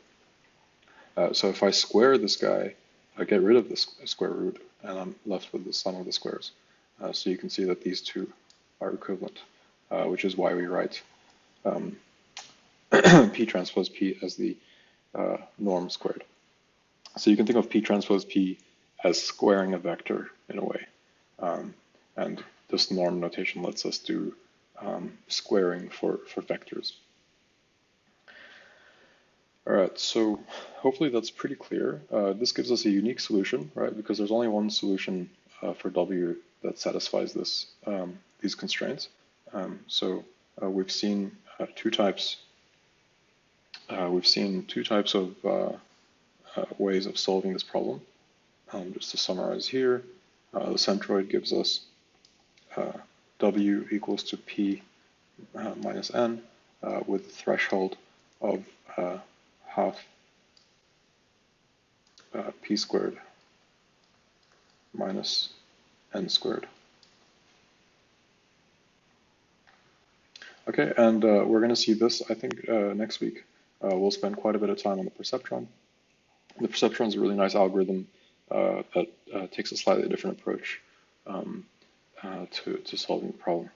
So if I square this guy, I get rid of the square root, and I'm left with the sum of the squares. So you can see that these two are equivalent, which is why we write p transpose p as the norm squared. So you can think of p transpose p as squaring a vector in a way. And this norm notation lets us do squaring for vectors. All right, so hopefully that's pretty clear. This gives us a unique solution, right? Because there's only one solution for W that satisfies this these constraints. So we've seen two types. We've seen two types of ways of solving this problem. Just to summarize here, the centroid gives us W equals to P minus N with a threshold of half P squared minus N squared. Okay, and we're going to see this, I think, next week. We'll spend quite a bit of time on the perceptron. The perceptron is a really nice algorithm that takes a slightly different approach to solving the problem.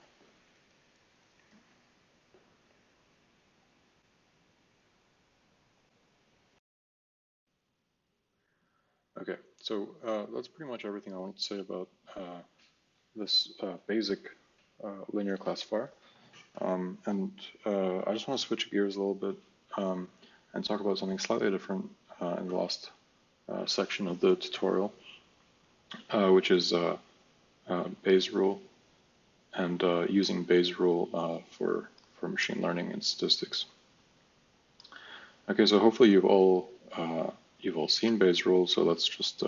Okay, so that's pretty much everything I want to say about this basic linear classifier. And I just want to switch gears a little bit and talk about something slightly different in the last section of the tutorial, which is Bayes' rule and using Bayes' rule for machine learning and statistics. Okay, so hopefully you've all seen Bayes' rule, so let's just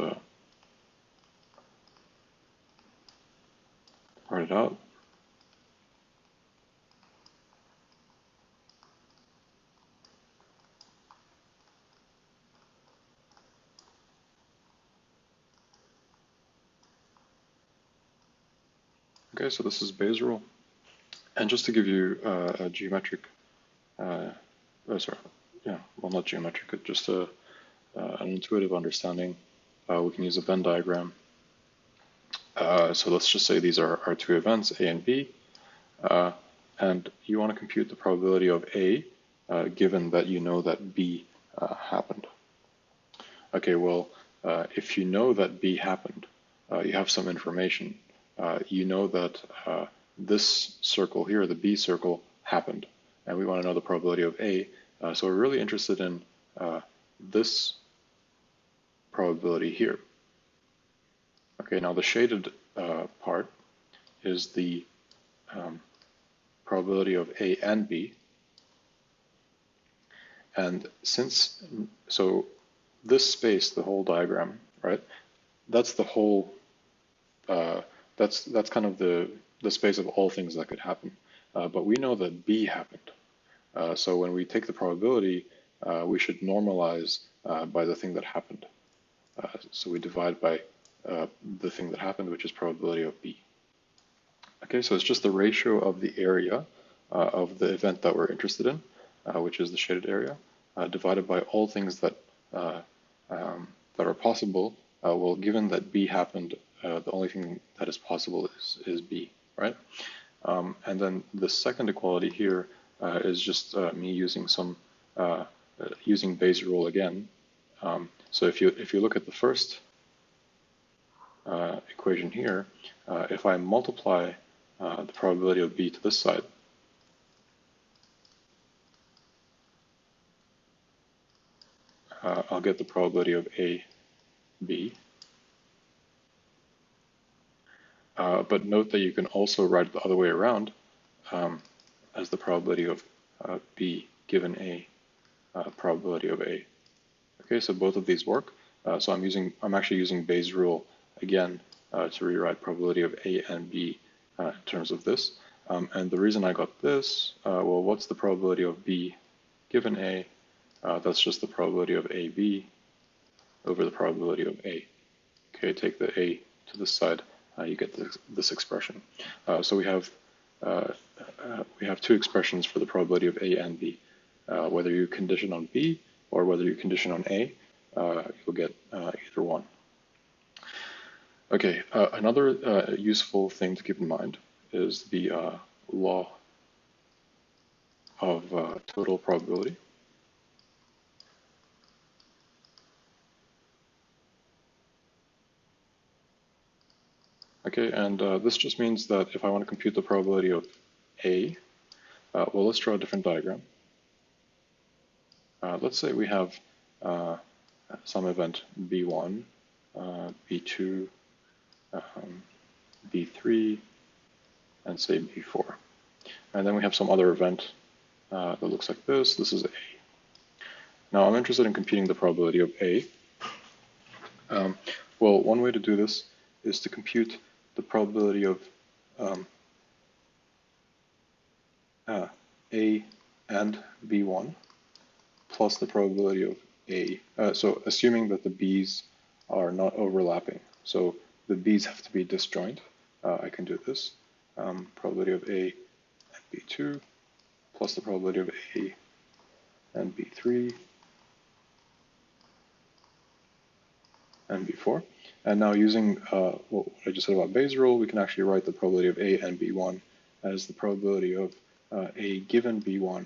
write it out. Okay, so this is Bayes' rule. And just to give you a geometric, sorry, yeah, well, not geometric, just an intuitive understanding, we can use a Venn diagram. So let's just say these are our two events, A and B, and you want to compute the probability of A, given that you know that B happened. Okay, well, if you know that B happened, you have some information. You know that this circle here, the B circle, happened, and we want to know the probability of A. So we're really interested in this probability here. Okay, now the shaded part is the probability of A and B. And so this space, the whole diagram, right? That's the whole, that's kind of the space of all things that could happen. But we know that B happened. So when we take the probability, we should normalize by the thing that happened. So we divide by the thing that happened, which is probability of B. Okay, so it's just the ratio of the area of the event that we're interested in, which is the shaded area, divided by all things that that are possible. Well, given that B happened, the only thing that is possible is B, right? And then the second equality here is just me using some using Bayes' rule again. So if you look at the first equation here, if I multiply the probability of B to this side, I'll get the probability of A, B. But note that you can also write it the other way around as the probability of B given A, probability of A. Okay, so both of these work. So I'm actually using Bayes' rule again to rewrite probability of A and B in terms of this. And the reason I got this, well, what's the probability of B given A? That's just the probability of AB over the probability of A. Okay, take the A to this side, you get this expression. So we have two expressions for the probability of A and B. Whether you condition on B or whether you condition on A, you'll get either one. Okay, another useful thing to keep in mind is the law of total probability. Okay, and this just means that if I want to compute the probability of A, well, let's draw a different diagram. Let's say we have some event B1, B2, B3, and say B4. And then we have some other event that looks like this. This is A. Now I'm interested in computing the probability of A. Well, one way to do this is to compute the probability of A and B1 plus the probability of A. So assuming that the B's are not overlapping. So the B's have to be disjoint. I can do this. Probability of A and B2 plus the probability of A and B3 and B4. And now using what I just said about Bayes' rule, we can actually write the probability of A and B1 as the probability of A given B1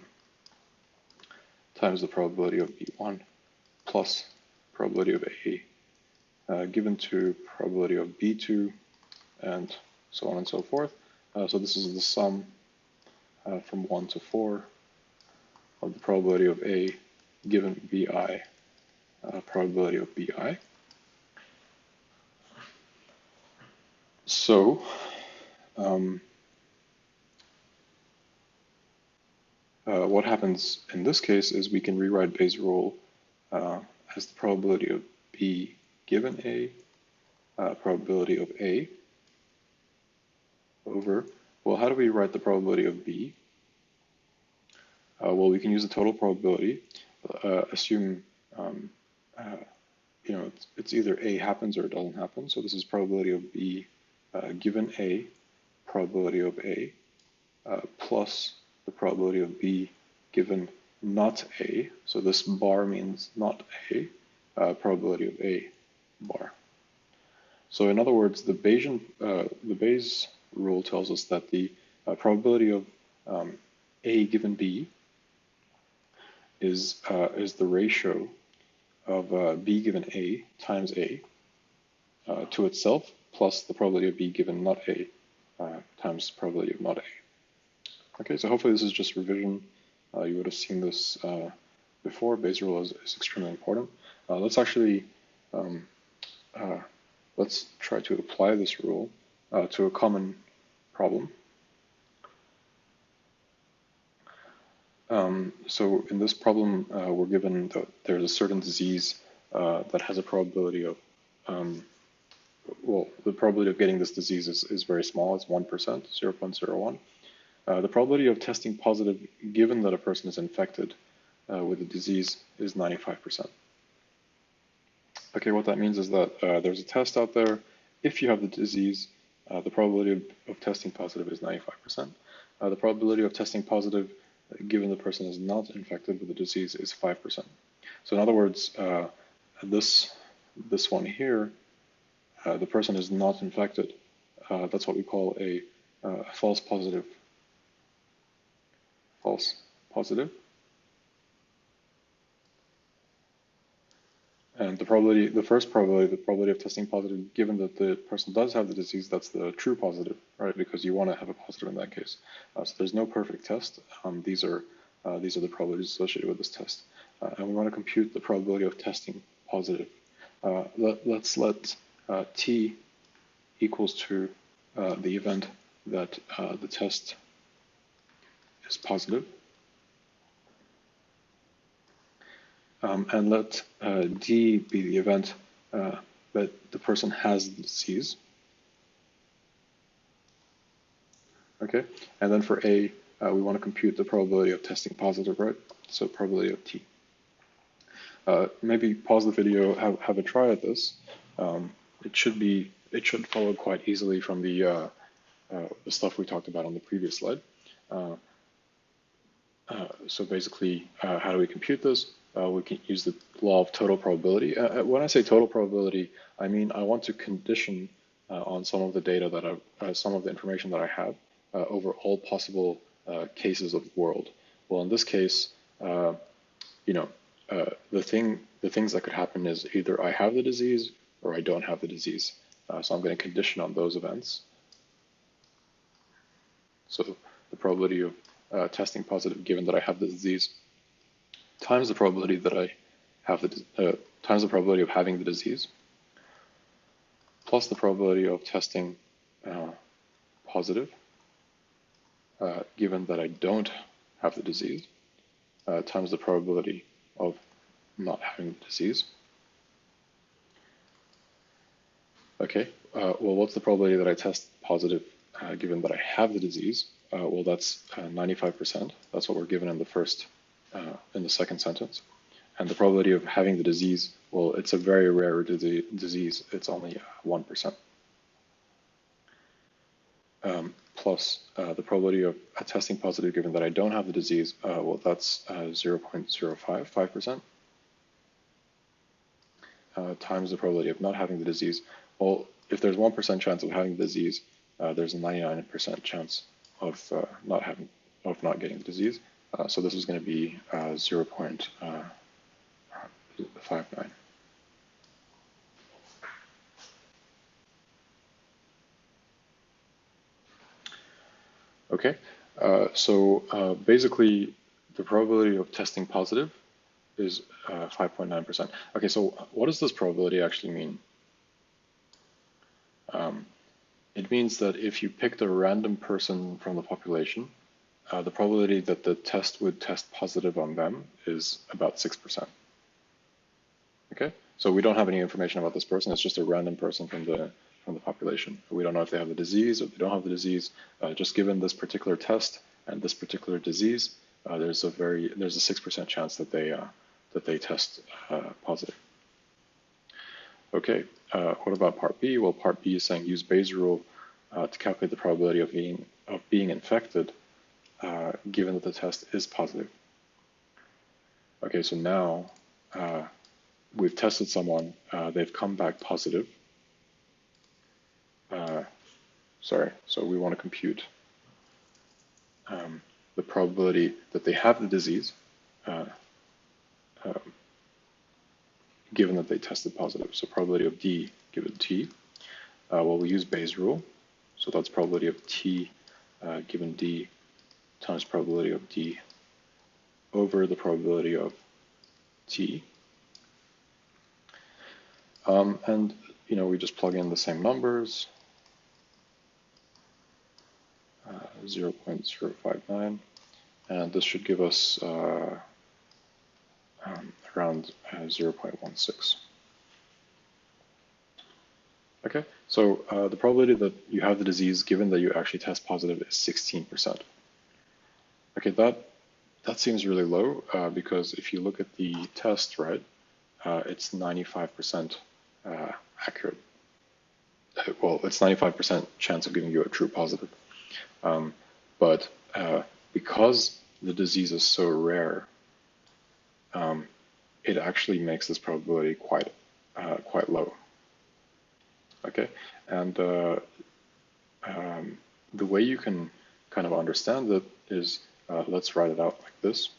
times the probability of B1 plus probability of A given to probability of B2 and so on and so forth. So this is the sum from 1 to 4 of the probability of A given BI, probability of BI. So what happens in this case is we can rewrite Bayes' rule as the probability of B given A, probability of A over, well, how do we write the probability of B? Well, we can use the total probability, assume you know, it's either A happens or it doesn't happen. So this is probability of B given A, probability of A plus the probability of B given not A. So this bar means not A, probability of A bar. So in other words, the Bayes rule tells us that the probability of A given B is the ratio of B given A times A to itself plus the probability of B given not A times probability of not A. Okay, so hopefully this is just revision. You would have seen this before. Bayes' rule is extremely important. Let's actually let's try to apply this rule to a common problem. So in this problem, we're given that there's a certain disease that has a probability of, well, the probability of getting this disease is very small. It's 1%, 0.01. The probability of testing positive given that a person is infected with the disease is 95%. Okay, what that means is that there's a test out there. If you have the disease, the probability of testing positive is 95%. The probability of testing positive given the person is not infected with the disease is 5%. So in other words, this one here, the person is not infected. That's what we call a false positive. False positive. And the probability, the first probability, the probability of testing positive, given that the person does have the disease, that's the true positive, right? Because you want to have a positive in that case. So there's no perfect test. These are the probabilities associated with this test, and we want to compute the probability of testing positive. Let's let t equals to the event that the test is positive. And let D be the event that the person has the disease. Okay, and then for A, we want to compute the probability of testing positive, right? So probability of T. Maybe pause the video, have a try at this. It should follow quite easily from the stuff we talked about on the previous slide. So basically, how do we compute this? We can use the law of total probability. When I say total probability, I mean I want to condition on some of the data that some of the information that I have over all possible cases of the world. Well, in this case, the things that could happen is either I have the disease or I don't have the disease. So I'm going to condition on those events. So the probability of testing positive given that I have the disease times the probability that I have times the probability of having the disease plus the probability of testing positive given that I don't have the disease times the probability of not having the disease. Okay, well, what's the probability that I test positive given that I have the disease? Well, that's 95%. That's what we're given in the first, in the second sentence. And the probability of having the disease, well, it's a very rare disease. It's only 1%. Plus the probability of testing positive given that I don't have the disease, well, that's 0.055%. Times the probability of not having the disease. Well, if there's 1% chance of having the disease, there's a 99% chance of not getting the disease. So this is going to be 0.59. Okay, so basically the probability of testing positive is 5.9%. Okay, so what does this probability actually mean? It means that if you picked a random person from the population, the probability that the test would test positive on them is about 6%. Okay, so we don't have any information about this person. It's just a random person from the population. We don't know if they have the disease or they don't have the disease. Just given this particular test and this particular disease, there's a 6% chance that they test positive. Okay, what about part B? Well, part B is saying use Bayes' rule to calculate the probability of being infected, given that the test is positive. Okay, so now we've tested someone, they've come back positive. Sorry, so we want to compute the probability that they have the disease, given that they tested positive. So probability of D given T. Well, we use Bayes' rule, so that's probability of T given D times probability of D over the probability of T. And we just plug in the same numbers, 0.059, and this should give us around 0.16. Okay, so the probability that you have the disease given that you actually test positive is 16%. Okay, that seems really low because if you look at the test, right, it's 95% accurate. Well, it's 95% chance of giving you a true positive. But because the disease is so rare, it actually makes this probability quite low. Okay, and the way you can kind of understand that is, let's write it out like this.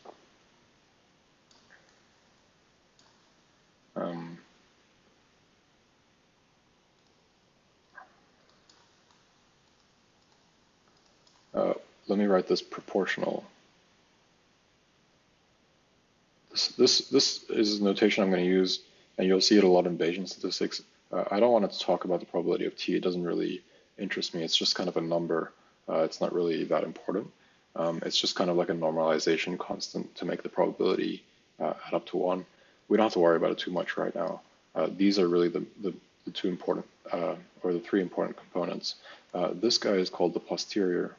Let me write this proportional. This is a notation I'm going to use, and you'll see it a lot in Bayesian statistics. I don't want to talk about the probability of T. It doesn't really interest me. It's just kind of a number. It's not really that important. It's just kind of like a normalization constant to make the probability add up to 1. We don't have to worry about it too much right now. These are really the two important, or the three important components. This guy is called the posterior.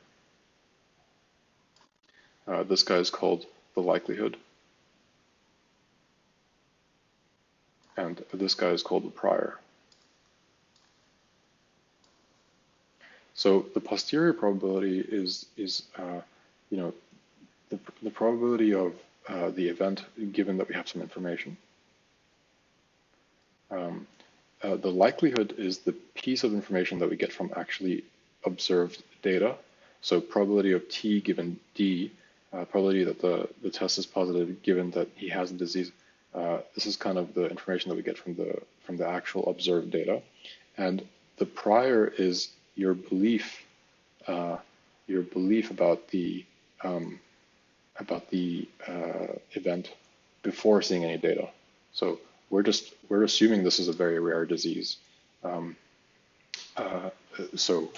This guy is called the likelihood. And this guy is called the prior. So the posterior probability is the probability of the event given that we have some information. The likelihood is the piece of information that we get from actually observed data. So probability of T given D, probability that the test is positive given that he has the disease. This is kind of the information that we get from the actual observed data. And the prior is your belief about the event before seeing any data. So we're assuming this is a very rare disease. So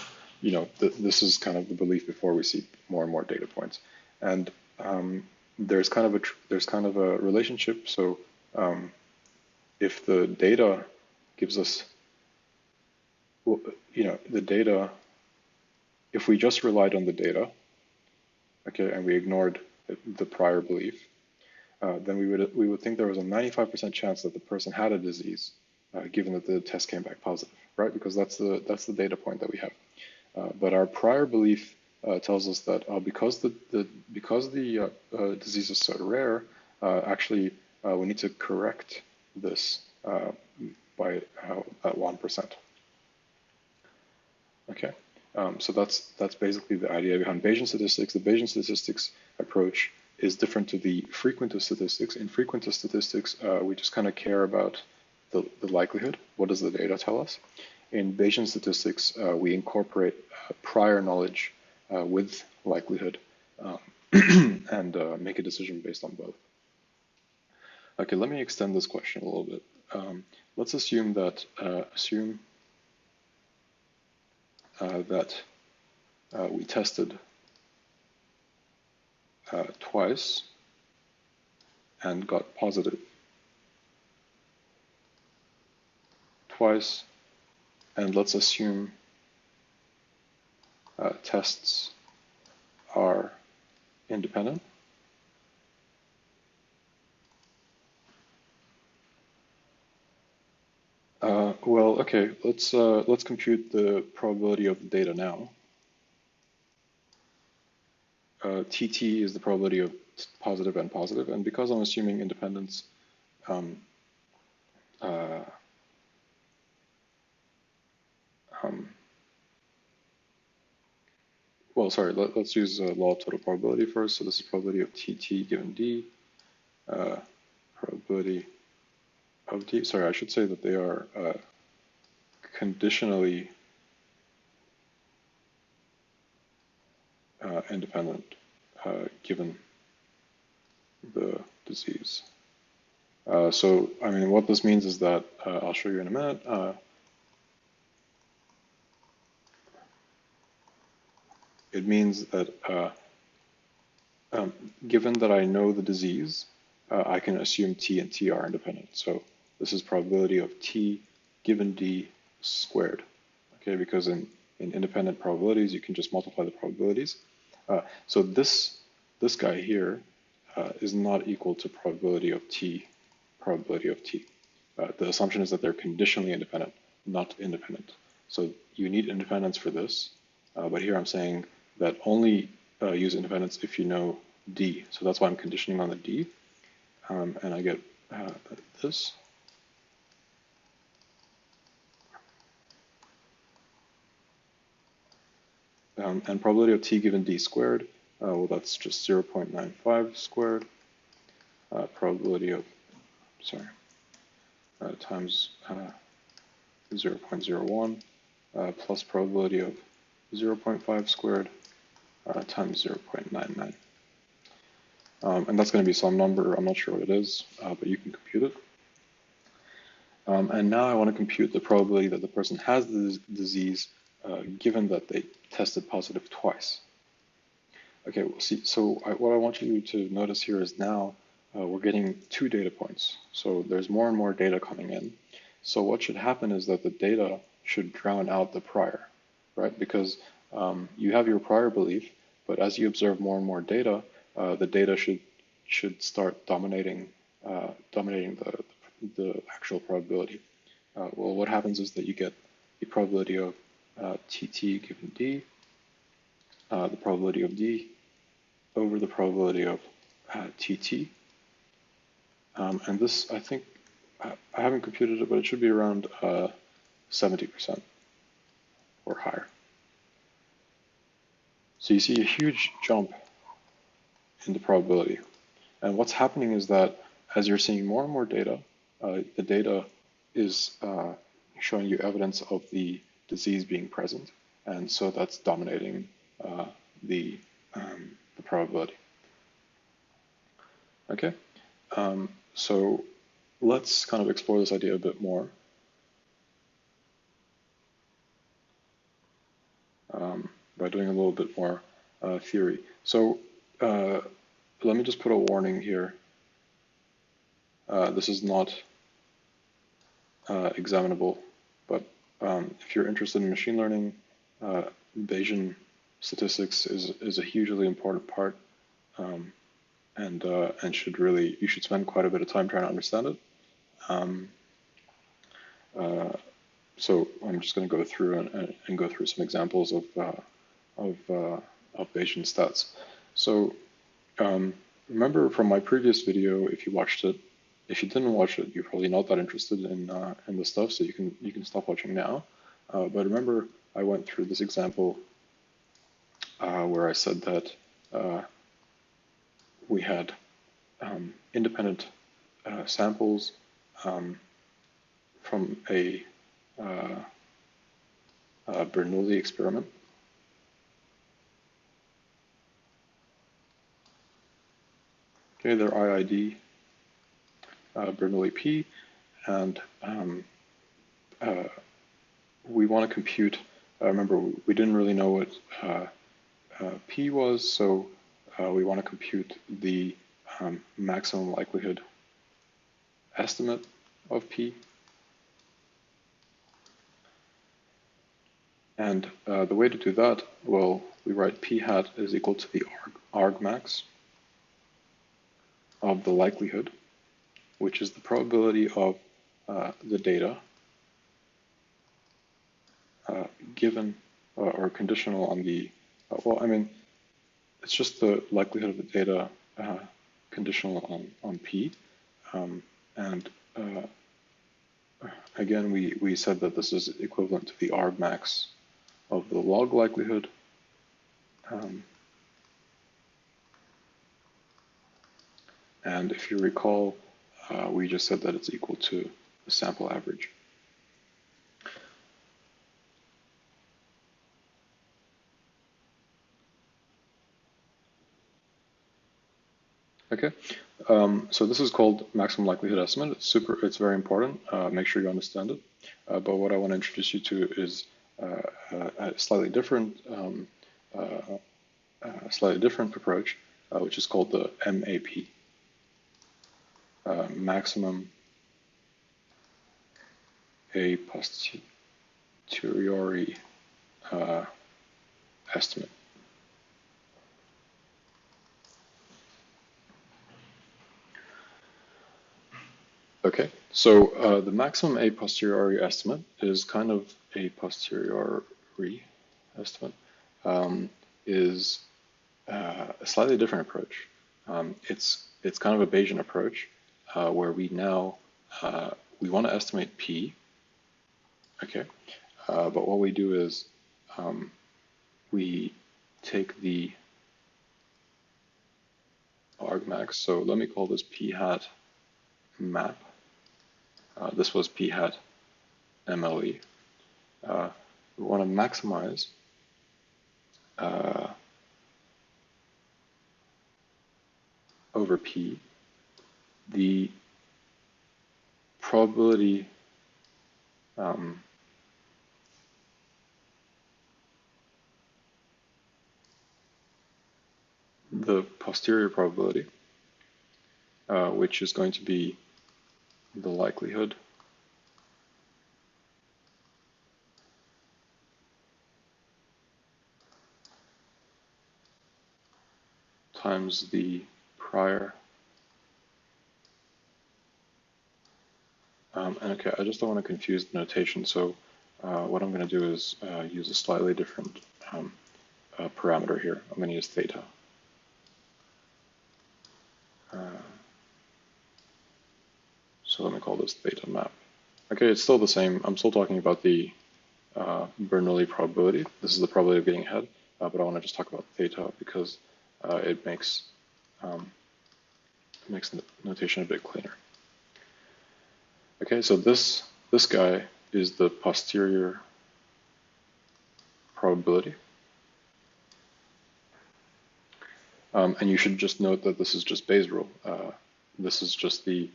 this is kind of the belief before we see more and more data points. And there's kind of a relationship. So if the data gives us, the data, if we just relied on the data, okay, and we ignored the prior belief, then we would think there was a 95% chance that the person had a disease, given that the test came back positive, right? Because that's the data point that we have. But our prior belief tells us that because the disease is so rare, actually we need to correct this by at 1%. Okay, so that's basically the idea behind Bayesian statistics. The Bayesian statistics approach is different to the frequentist statistics. In frequentist statistics, we just kind of care about the likelihood. What does the data tell us? In Bayesian statistics, we incorporate prior knowledge with likelihood and make a decision based on both. Okay, let me extend this question a little bit. Let's assume that we tested twice and got positive twice, and let's assume tests are independent. Well, Okay, let's compute the probability of the data now. TT is the probability of positive and positive, and because I'm assuming independence, um, uh, um, well, sorry, let's use law of total probability first. So this is probability of TT given D, probability of D. Sorry, I should say that they are conditionally independent given the disease. So, I mean, what this means is that, I'll show you in a minute. It means that given that I know the disease, I can assume T and T are independent. So this is probability of T given D squared. Okay, because in independent probabilities, you can just multiply the probabilities. So this guy here is not equal to probability of T. The assumption is that they're conditionally independent, not independent. So you need independence for this, but here I'm saying that only use independence if you know D. So that's why I'm conditioning on the D, and I get this. And probability of T given D squared, well, that's just 0.95 squared. Probability of, sorry, times 0.01 plus probability of 0.5 squared times 0.99. And that's going to be some number, I'm not sure what it is, but you can compute it. And now I want to compute the probability that the person has the disease given that they tested positive twice. Okay, well, see, so what I want you to notice here is now we're getting 2 data points. So there's more and more data coming in. So what should happen is that the data should drown out the prior, right? Because you have your prior belief, but as you observe more and more data, the data should start dominating the actual probability. Well, what happens is that you get the probability of TT given D, the probability of D over the probability of TT. And this, I think, I haven't computed it, but it should be around 70% or higher. So you see a huge jump in the probability. And what's happening is that as you're seeing more and more data, the data is showing you evidence of the disease being present. And so that's dominating the probability. Okay, so let's kind of explore this idea a bit more. By doing a little bit more theory. So let me just put a warning here. This is not examinable, but if you're interested in machine learning, Bayesian statistics is a hugely important part, and you should spend quite a bit of time trying to understand it. So I'm just going to go through and go through some examples of Bayesian stats. So remember from my previous video, if you watched it, if you didn't watch it, you're probably not that interested in the stuff, so you can stop watching now. But remember, I went through this example where I said that we had independent samples from a Bernoulli experiment. Okay, they're IID Bernoulli P, and we want to compute. Remember, we didn't really know what P was, so we want to compute the maximum likelihood estimate of P. And the way to do that, well, we write P hat is equal to the argmax of the likelihood, which is the probability of the data given or conditional on the, well, I mean, it's just the likelihood of the data conditional on P. And again, we said that this is equivalent to the argmax of the log likelihood. And if you recall, we just said that it's equal to the sample average. Okay, so this is called maximum likelihood estimate. It's very important. Make sure you understand it. But what I want to introduce you to is a slightly different approach, which is called the MAP, maximum a posteriori estimate. Okay, so the maximum a posteriori estimate is kind of a posteriori estimate, is a slightly different approach. It's kind of a Bayesian approach where we now we want to estimate P. Okay, but what we do is we take the argmax. So let me call this P hat map. This was P hat MLE. We want to maximize over P the probability the posterior probability, which is going to be the likelihood times the prior. And okay, I just don't want to confuse the notation, so what I'm going to do is use a slightly different parameter here. I'm going to use theta. So let me call this theta map. Okay, it's still the same. I'm still talking about the Bernoulli probability. This is the probability of getting ahead, but I want to just talk about theta because it makes the notation a bit cleaner. Okay, so this guy is the posterior probability. And you should just note that this is just Bayes' rule. This is just the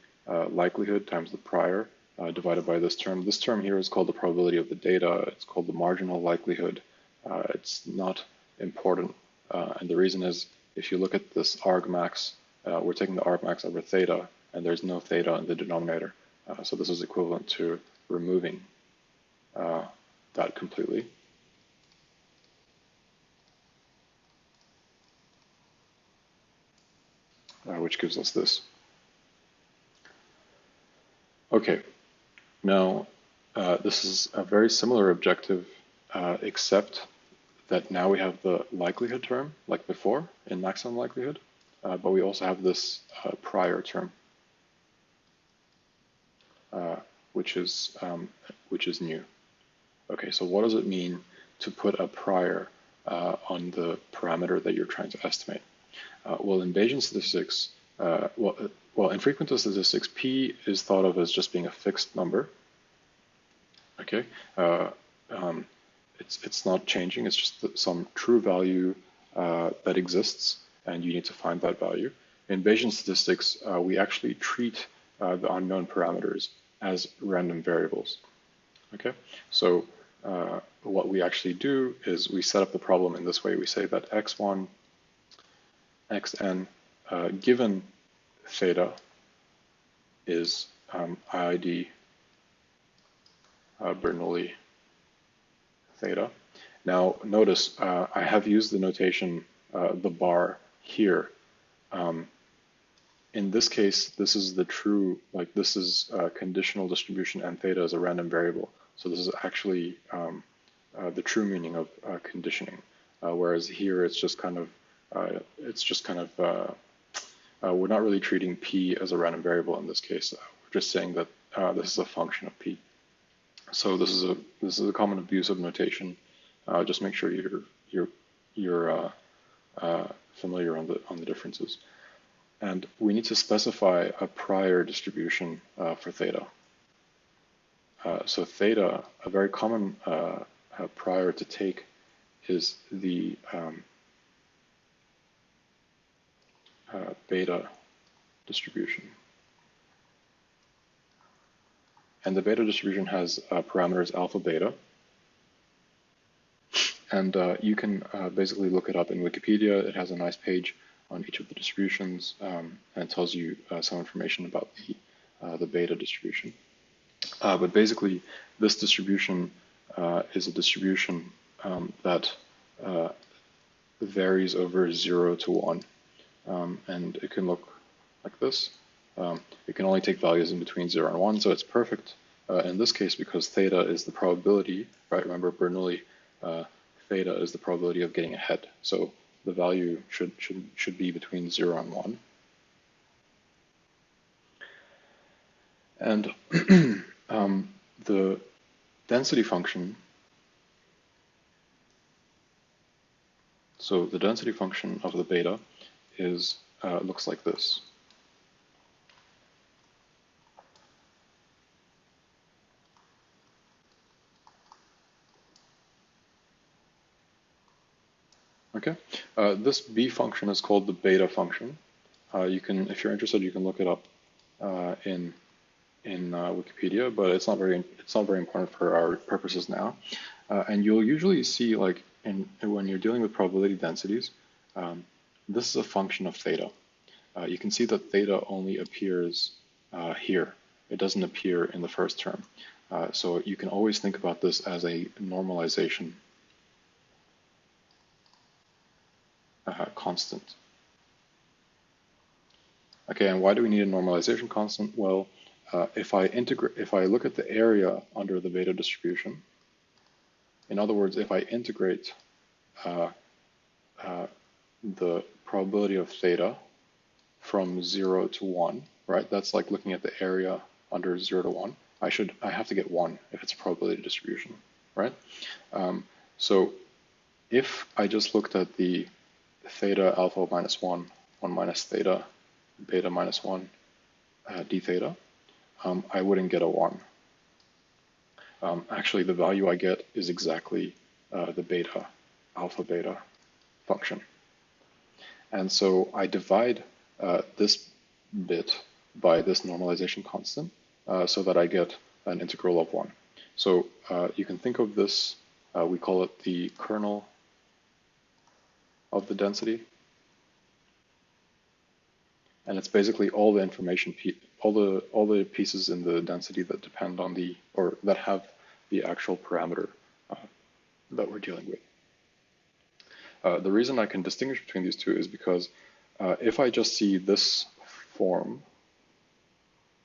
likelihood times the prior divided by this term. This term here is called the probability of the data. It's called the marginal likelihood. It's not important. And the reason is, if you look at this argmax, we're taking the argmax over theta, and there's no theta in the denominator. So this is equivalent to removing that completely. Which gives us this. Okay, now this is a very similar objective, except that now we have the likelihood term, like before, in maximum likelihood, but we also have this prior term, which is new. Okay, so what does it mean to put a prior on the parameter that you're trying to estimate? Well, in Bayesian statistics, well, in frequentist statistics, P is thought of as just being a fixed number. Okay, it's not changing. It's just some true value that exists, and you need to find that value. In Bayesian statistics, we actually treat the unknown parameters as random variables. Okay, so what we actually do is we set up the problem in this way. We say that x1, xn, given theta is IID Bernoulli theta. Now notice I have used the notation, the bar here. In this case, this is the true, like this is a conditional distribution and theta is a random variable. So this is actually the true meaning of conditioning, whereas here it's just kind of we're not really treating p as a random variable in this case. We're just saying that this is a function of p. So this is a common abuse of notation. Just make sure you're familiar on the differences. And we need to specify a prior distribution for theta. So theta, a very common prior to take is the beta distribution. And the beta distribution has parameters alpha, beta. And you can basically look it up in Wikipedia. It has a nice page on each of the distributions, and it tells you some information about the beta distribution. But basically, this distribution is a distribution that varies over 0 to 1. And it can look like this. It can only take values in between 0 and 1, so it's perfect in this case because theta is the probability, right? Remember Bernoulli, theta is the probability of getting ahead. So the value should be between 0 and 1. And the density function, so the density function of the beta is looks like this. Okay, this b function is called the beta function. You can, if you're interested, you can look it up in Wikipedia, but it's not very important for our purposes now. And you'll usually see, like when you're dealing with probability densities, this is a function of theta. You can see that theta only appears here. It doesn't appear in the first term. So you can always think about this as a normalization constant. Okay, and why do we need a normalization constant? Well, if I look at the area under the beta distribution, in other words, if I integrate the probability of theta from 0 to 1, right? That's like looking at the area under 0 to 1. I have to get 1 if it's a probability distribution, right? So if I just looked at the theta alpha minus 1, 1 minus theta beta minus 1 d theta, I wouldn't get a 1. Actually, the value I get is exactly the beta, alpha beta function. And so I divide this bit by this normalization constant so that I get an integral of 1. So you can think of this, we call it the kernel of the density. And it's basically all the information, all the pieces in the density that depend on or that have the actual parameter that we're dealing with. The reason I can distinguish between these two is because if I just see this form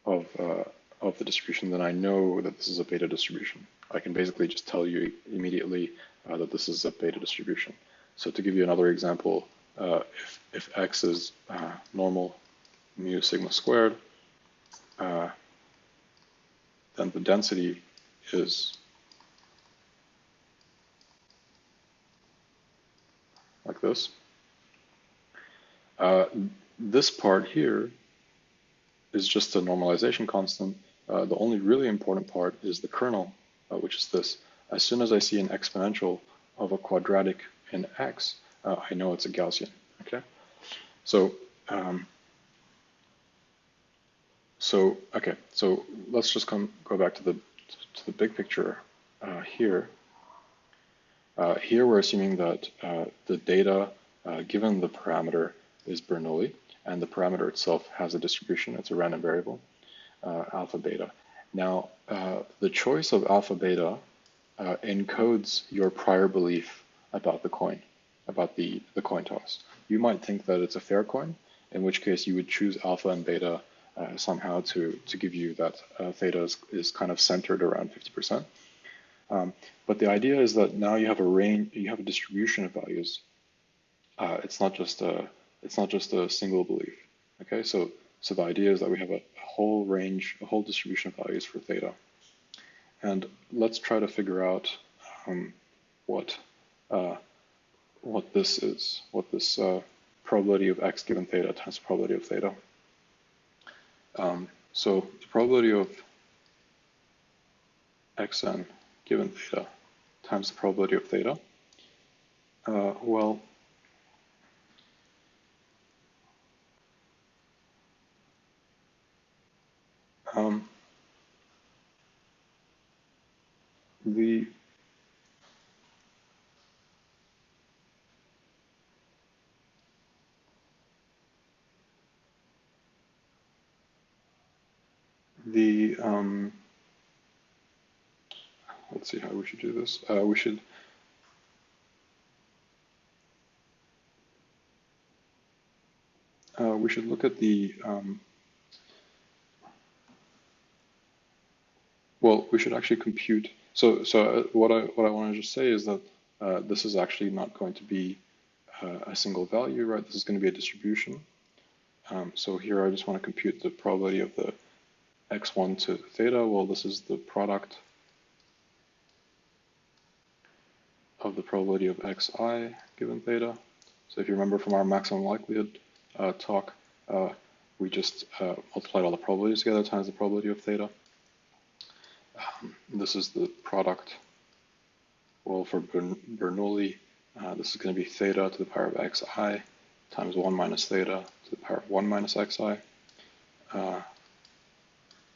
of the distribution, then I know that this is a beta distribution. I can basically just tell you immediately that this is a beta distribution. So to give you another example, if x is normal mu sigma squared, then the density is like this. This part here is just a normalization constant. The only really important part is the kernel, which is this. As soon as I see an exponential of a quadratic in x, I know it's a Gaussian. Okay, so so let's just go back to the big picture here. Here we're assuming that the data given the parameter is Bernoulli, and the parameter itself has a distribution. It's a random variable, alpha beta. Now, the choice of alpha beta encodes your prior belief about the coin, about the coin toss. You might think that it's a fair coin, in which case you would choose alpha and beta somehow to give you that theta is kind of centered around 50%. But the idea is that now you have a range, you have a distribution of values. It's not just a single belief. Okay, so the idea is that we have a whole range, a whole distribution of values for theta. And let's try to figure out what this is, what this probability of x given theta times the probability of theta. So the probability of xn given theta times the probability of theta. Well, let's see how we should do this. We should look at the well, we should actually compute. So what I want to just say is that this is actually not going to be a single value, right? This is going to be a distribution. So here I just want to compute the probability of the x1 to theta. Well, this is the product of the probability of xi given theta. So if you remember from our maximum likelihood talk, we just multiplied all the probabilities together times the probability of theta. This is the product. Well, for Bernoulli, this is going to be theta to the power of xi times 1 minus theta to the power of 1 minus xi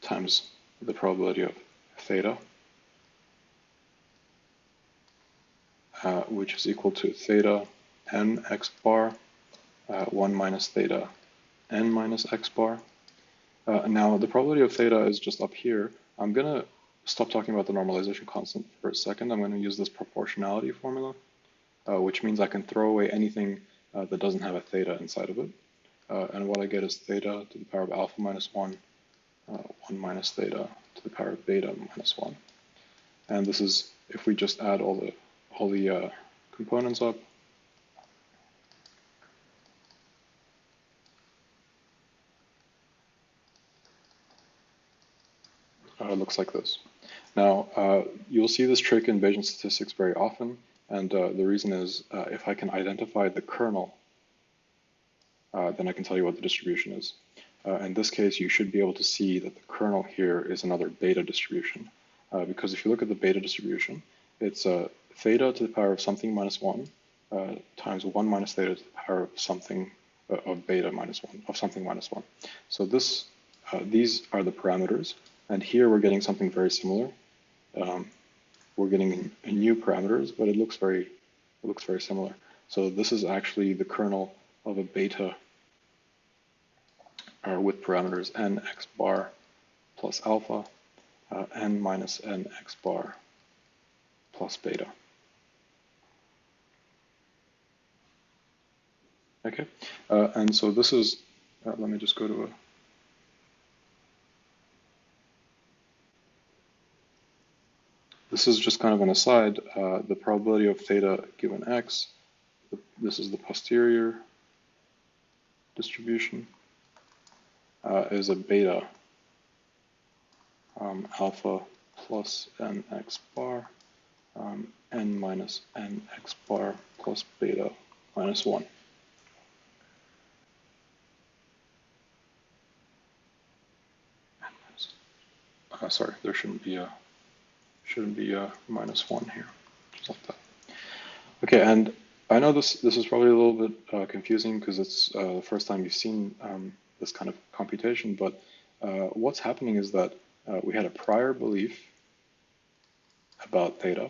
times the probability of theta, which is equal to theta n x bar, 1 minus theta n minus x bar. Now, the probability of theta is just up here. I'm going to stop talking about the normalization constant for a second. I'm going to use this proportionality formula, which means I can throw away anything that doesn't have a theta inside of it. And what I get is theta to the power of alpha minus 1, 1 minus theta to the power of beta minus 1. And this is, if we just add all the components up, it looks like this. Now, you'll see this trick in Bayesian statistics very often, and the reason is if I can identify the kernel, then I can tell you what the distribution is. In this case, you should be able to see that the kernel here is another beta distribution, because if you look at the beta distribution, it's theta to the power of something minus 1 times 1 minus theta to the power of something of beta minus 1, of something minus 1. So this, these are the parameters, and here we're getting something very similar. We're getting new parameters, but it looks very similar. So this is actually the kernel of a beta with parameters n x bar plus alpha, n minus n x bar plus beta. Okay, and so this is, let me just go to a, this is just kind of an aside, the probability of theta given x, this is the posterior distribution, is a beta alpha plus nx bar, n minus nx bar plus beta minus 1. Sorry, there shouldn't be a minus 1 here, just like that. Okay, and I know this is probably a little bit confusing because it's the first time you've seen this kind of computation, but what's happening is that we had a prior belief about theta,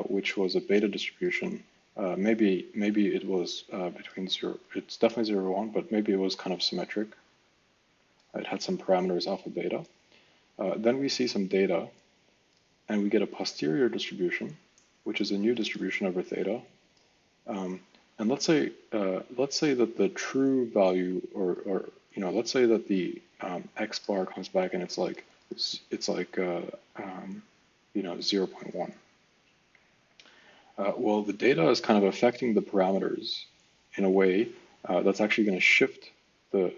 which was a beta distribution. Maybe it was between 0, it's definitely 0 to 1, but maybe it was kind of symmetric. It had some parameters alpha beta. Then we see some data, and we get a posterior distribution, which is a new distribution over theta. And let's say that the true value, or you know, let's say that the x bar comes back and it's like you know, 0.1. Well, the data is kind of affecting the parameters in a way that's actually going to shift the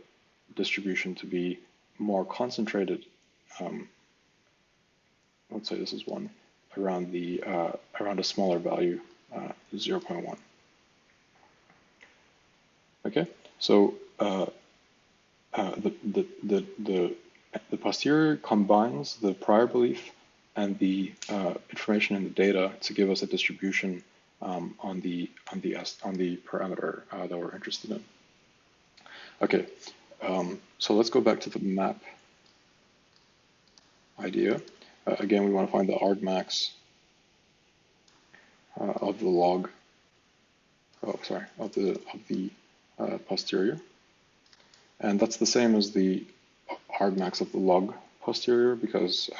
distribution to be more concentrated. Let's say this is 1 around the around a smaller value, 0.1. Okay, so the posterior combines the prior belief and the information in the data to give us a distribution on the parameter that we're interested in. Okay, so let's go back to the map idea. Again, we want to find the argmax of the log. Oh, sorry, of the posterior, and that's the same as the argmax of the log posterior because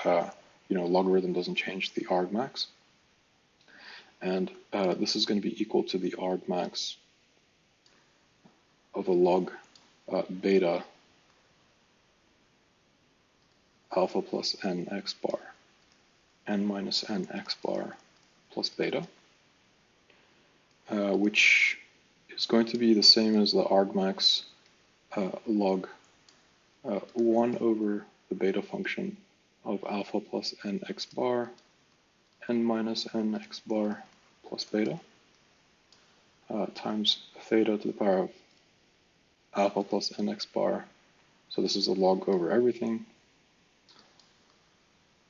logarithm doesn't change the argmax, and this is going to be equal to the argmax of a log beta alpha plus n x bar, n minus n x bar plus beta, which is going to be the same as the argmax log 1 over the beta function of alpha plus n x bar, n minus n x bar plus beta, times theta to the power of alpha plus n x bar. So this is a log over everything.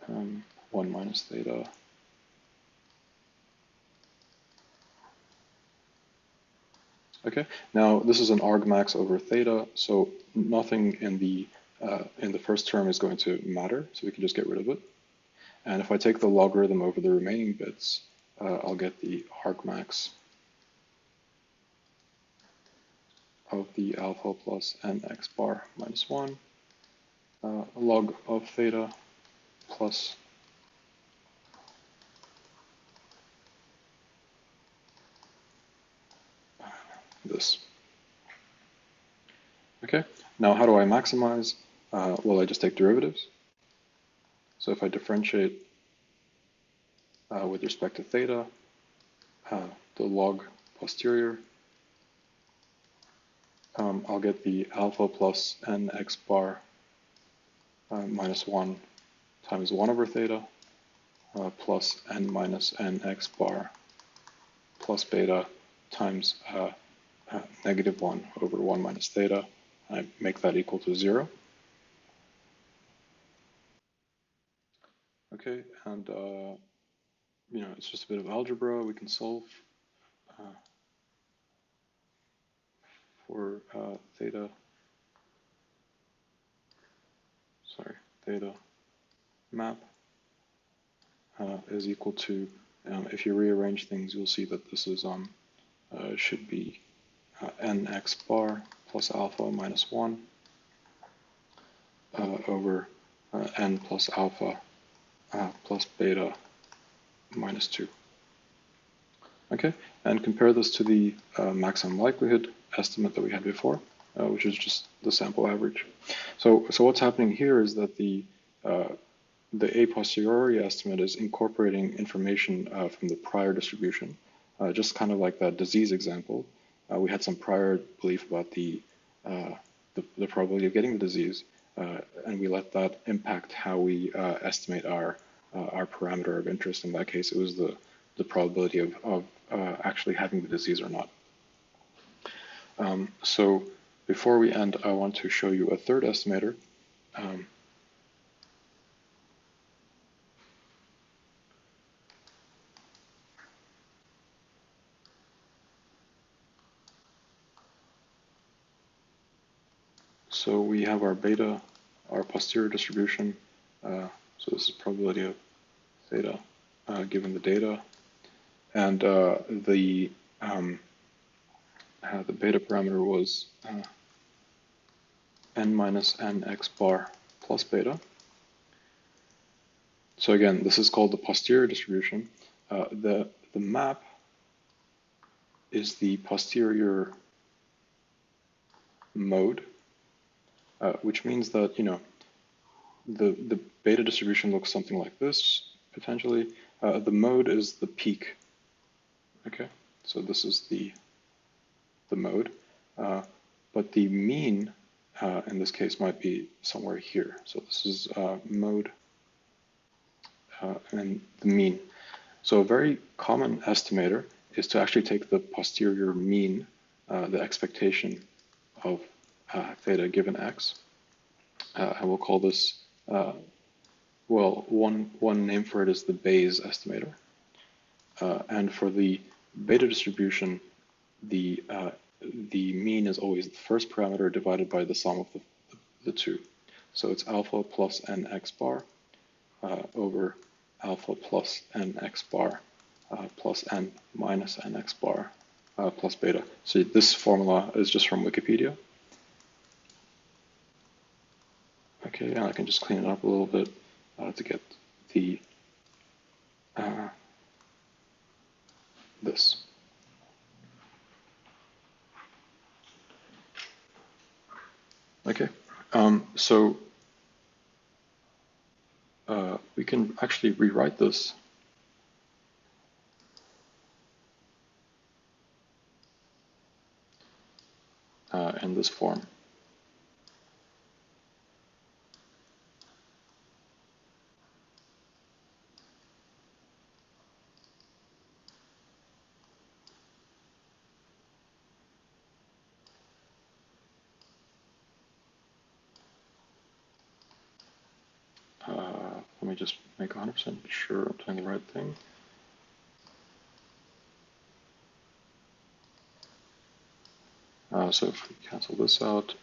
1 minus theta. Okay, now this is an argmax over theta, so nothing in the first term is going to matter, so we can just get rid of it. And if I take the logarithm over the remaining bits, I'll get the argmax of the alpha plus n x bar minus 1 log of theta plus this. Okay, now how do I maximize? Well, I just take derivatives. So if I differentiate with respect to theta, the log posterior, I'll get the alpha plus n x bar minus 1 times 1 over theta plus n minus n x bar plus beta times negative 1 over 1 minus theta. I make that equal to 0. Okay, and it's just a bit of algebra. We can solve for theta map is equal to, if you rearrange things, you'll see that this is should be nx bar plus alpha minus 1 over n plus alpha plus beta minus 2. Okay, and compare this to the maximum likelihood estimate that we had before, which is just the sample average. So what's happening here is that the a posteriori estimate is incorporating information from the prior distribution, just kind of like that disease example. We had some prior belief about the probability of getting the disease, and we let that impact how we estimate our parameter of interest. In that case, it was the probability of actually having the disease or not. So before we end, I want to show you a third estimator. So we have our beta, our posterior distribution. So this is probability of theta given the data, and the beta parameter was n minus n x bar plus beta. So again, this is called the posterior distribution. The map is the posterior mode, which means that the beta distribution looks something like this potentially. The mode is the peak Okay, so this is the mode, but the mean in this case might be somewhere here. So this is mode and the mean. So a very common estimator is to actually take the posterior mean, the expectation of theta given x, and we'll call this, well, one name for it is the Bayes estimator. And for the beta distribution, the mean is always the first parameter divided by the sum of the two. So it's alpha plus n x bar over alpha plus n x bar plus n minus n x bar plus beta. So this formula is just from Wikipedia. Okay, and I can just clean it up a little bit to get the this. Okay, so we can actually rewrite this in this form. Let me just make 100% sure I'm doing the right thing. So if we cancel this out,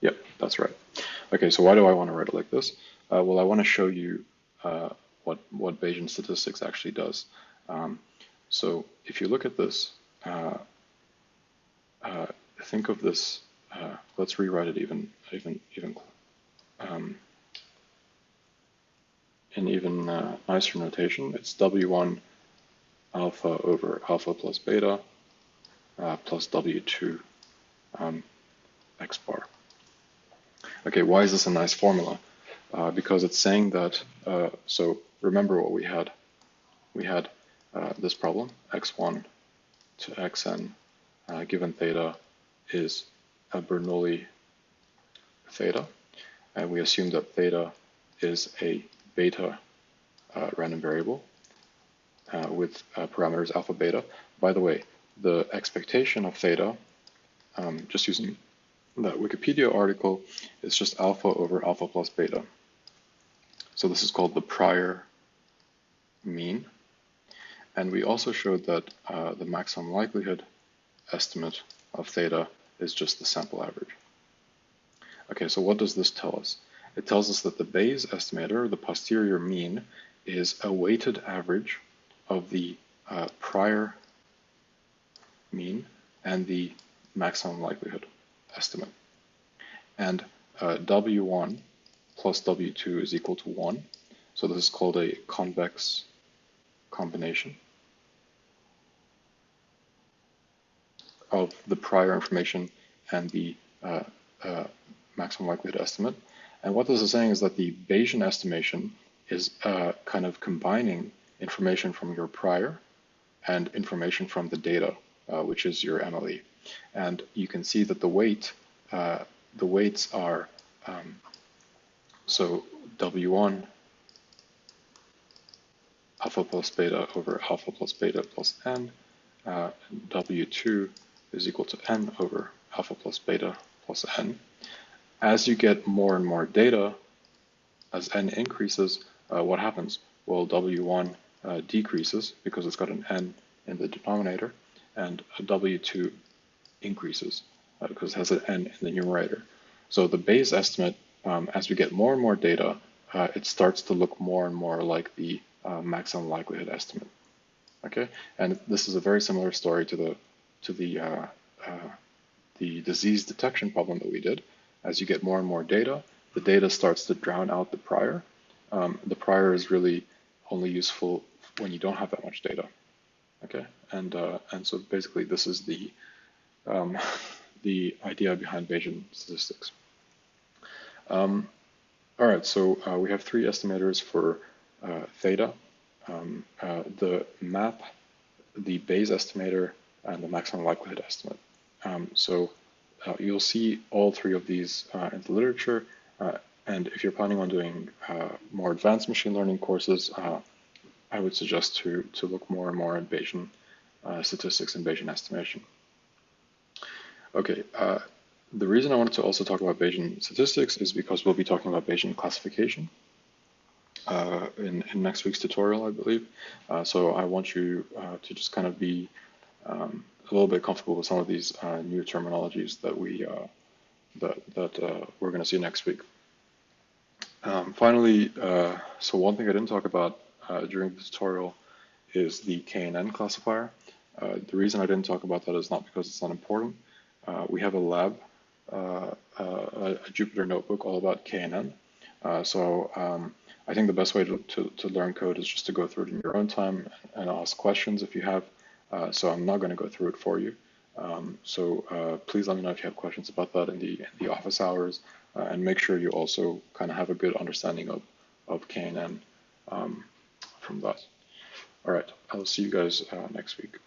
yep, that's right. Okay, so why do I want to write it like this? Well, I want to show you what Bayesian statistics actually does. So if you look at this, think of this. Let's rewrite it in nicer notation. It's W1 alpha over alpha plus beta plus W2 x bar. Okay, why is this a nice formula? Because it's saying that, so remember what we had. We had this problem, x1 to xn, given theta is a Bernoulli theta, and we assume that theta is a beta random variable with parameters alpha beta. By the way, the expectation of theta, just using that Wikipedia article, is just alpha over alpha plus beta. So this is called the prior mean. And we also showed that the maximum likelihood estimate of theta is just the sample average. Okay, so what does this tell us? It tells us that the Bayes estimator, the posterior mean, is a weighted average of the prior mean and the maximum likelihood estimate. And W1 plus W2 is equal to 1. So this is called a convex combination of the prior information and the maximum likelihood estimate. And what this is saying is that the Bayesian estimation is kind of combining information from your prior and information from the data, which is your MLE. And you can see that the weights are, so W1 alpha plus beta over alpha plus beta plus n, W2 is equal to n over alpha plus beta plus n. As you get more and more data, as n increases, what happens? Well, W1 decreases because it's got an n in the denominator, and W2 increases because it has an n in the numerator. So the Bayes estimate, as we get more and more data, it starts to look more and more like the maximum likelihood estimate. Okay, and this is a very similar story to the disease detection problem that we did. As you get more and more data, the data starts to drown out the prior. The prior is really only useful when you don't have that much data. Okay, and so basically this is the idea behind Bayesian statistics. All right, so we have three estimators for theta, the map, the Bayes estimator, and the maximum likelihood estimate. You'll see all three of these in the literature, and if you're planning on doing more advanced machine learning courses, I would suggest to look more and more at Bayesian statistics and Bayesian estimation. Okay, the reason I wanted to also talk about Bayesian statistics is because we'll be talking about Bayesian classification in next week's tutorial, I believe. So I want you to just kind of be a little bit comfortable with some of these new terminologies that we're going to see next week. Finally, so one thing I didn't talk about during the tutorial is the KNN classifier. The reason I didn't talk about that is not because it's not important. We have a lab, a Jupyter notebook all about KNN. I think the best way to learn code is just to go through it in your own time and ask questions if you have. So I'm not going to go through it for you. Please let me know if you have questions about that in the office hours, and make sure you also kind of have a good understanding of KNN from that. All right, I'll see you guys next week.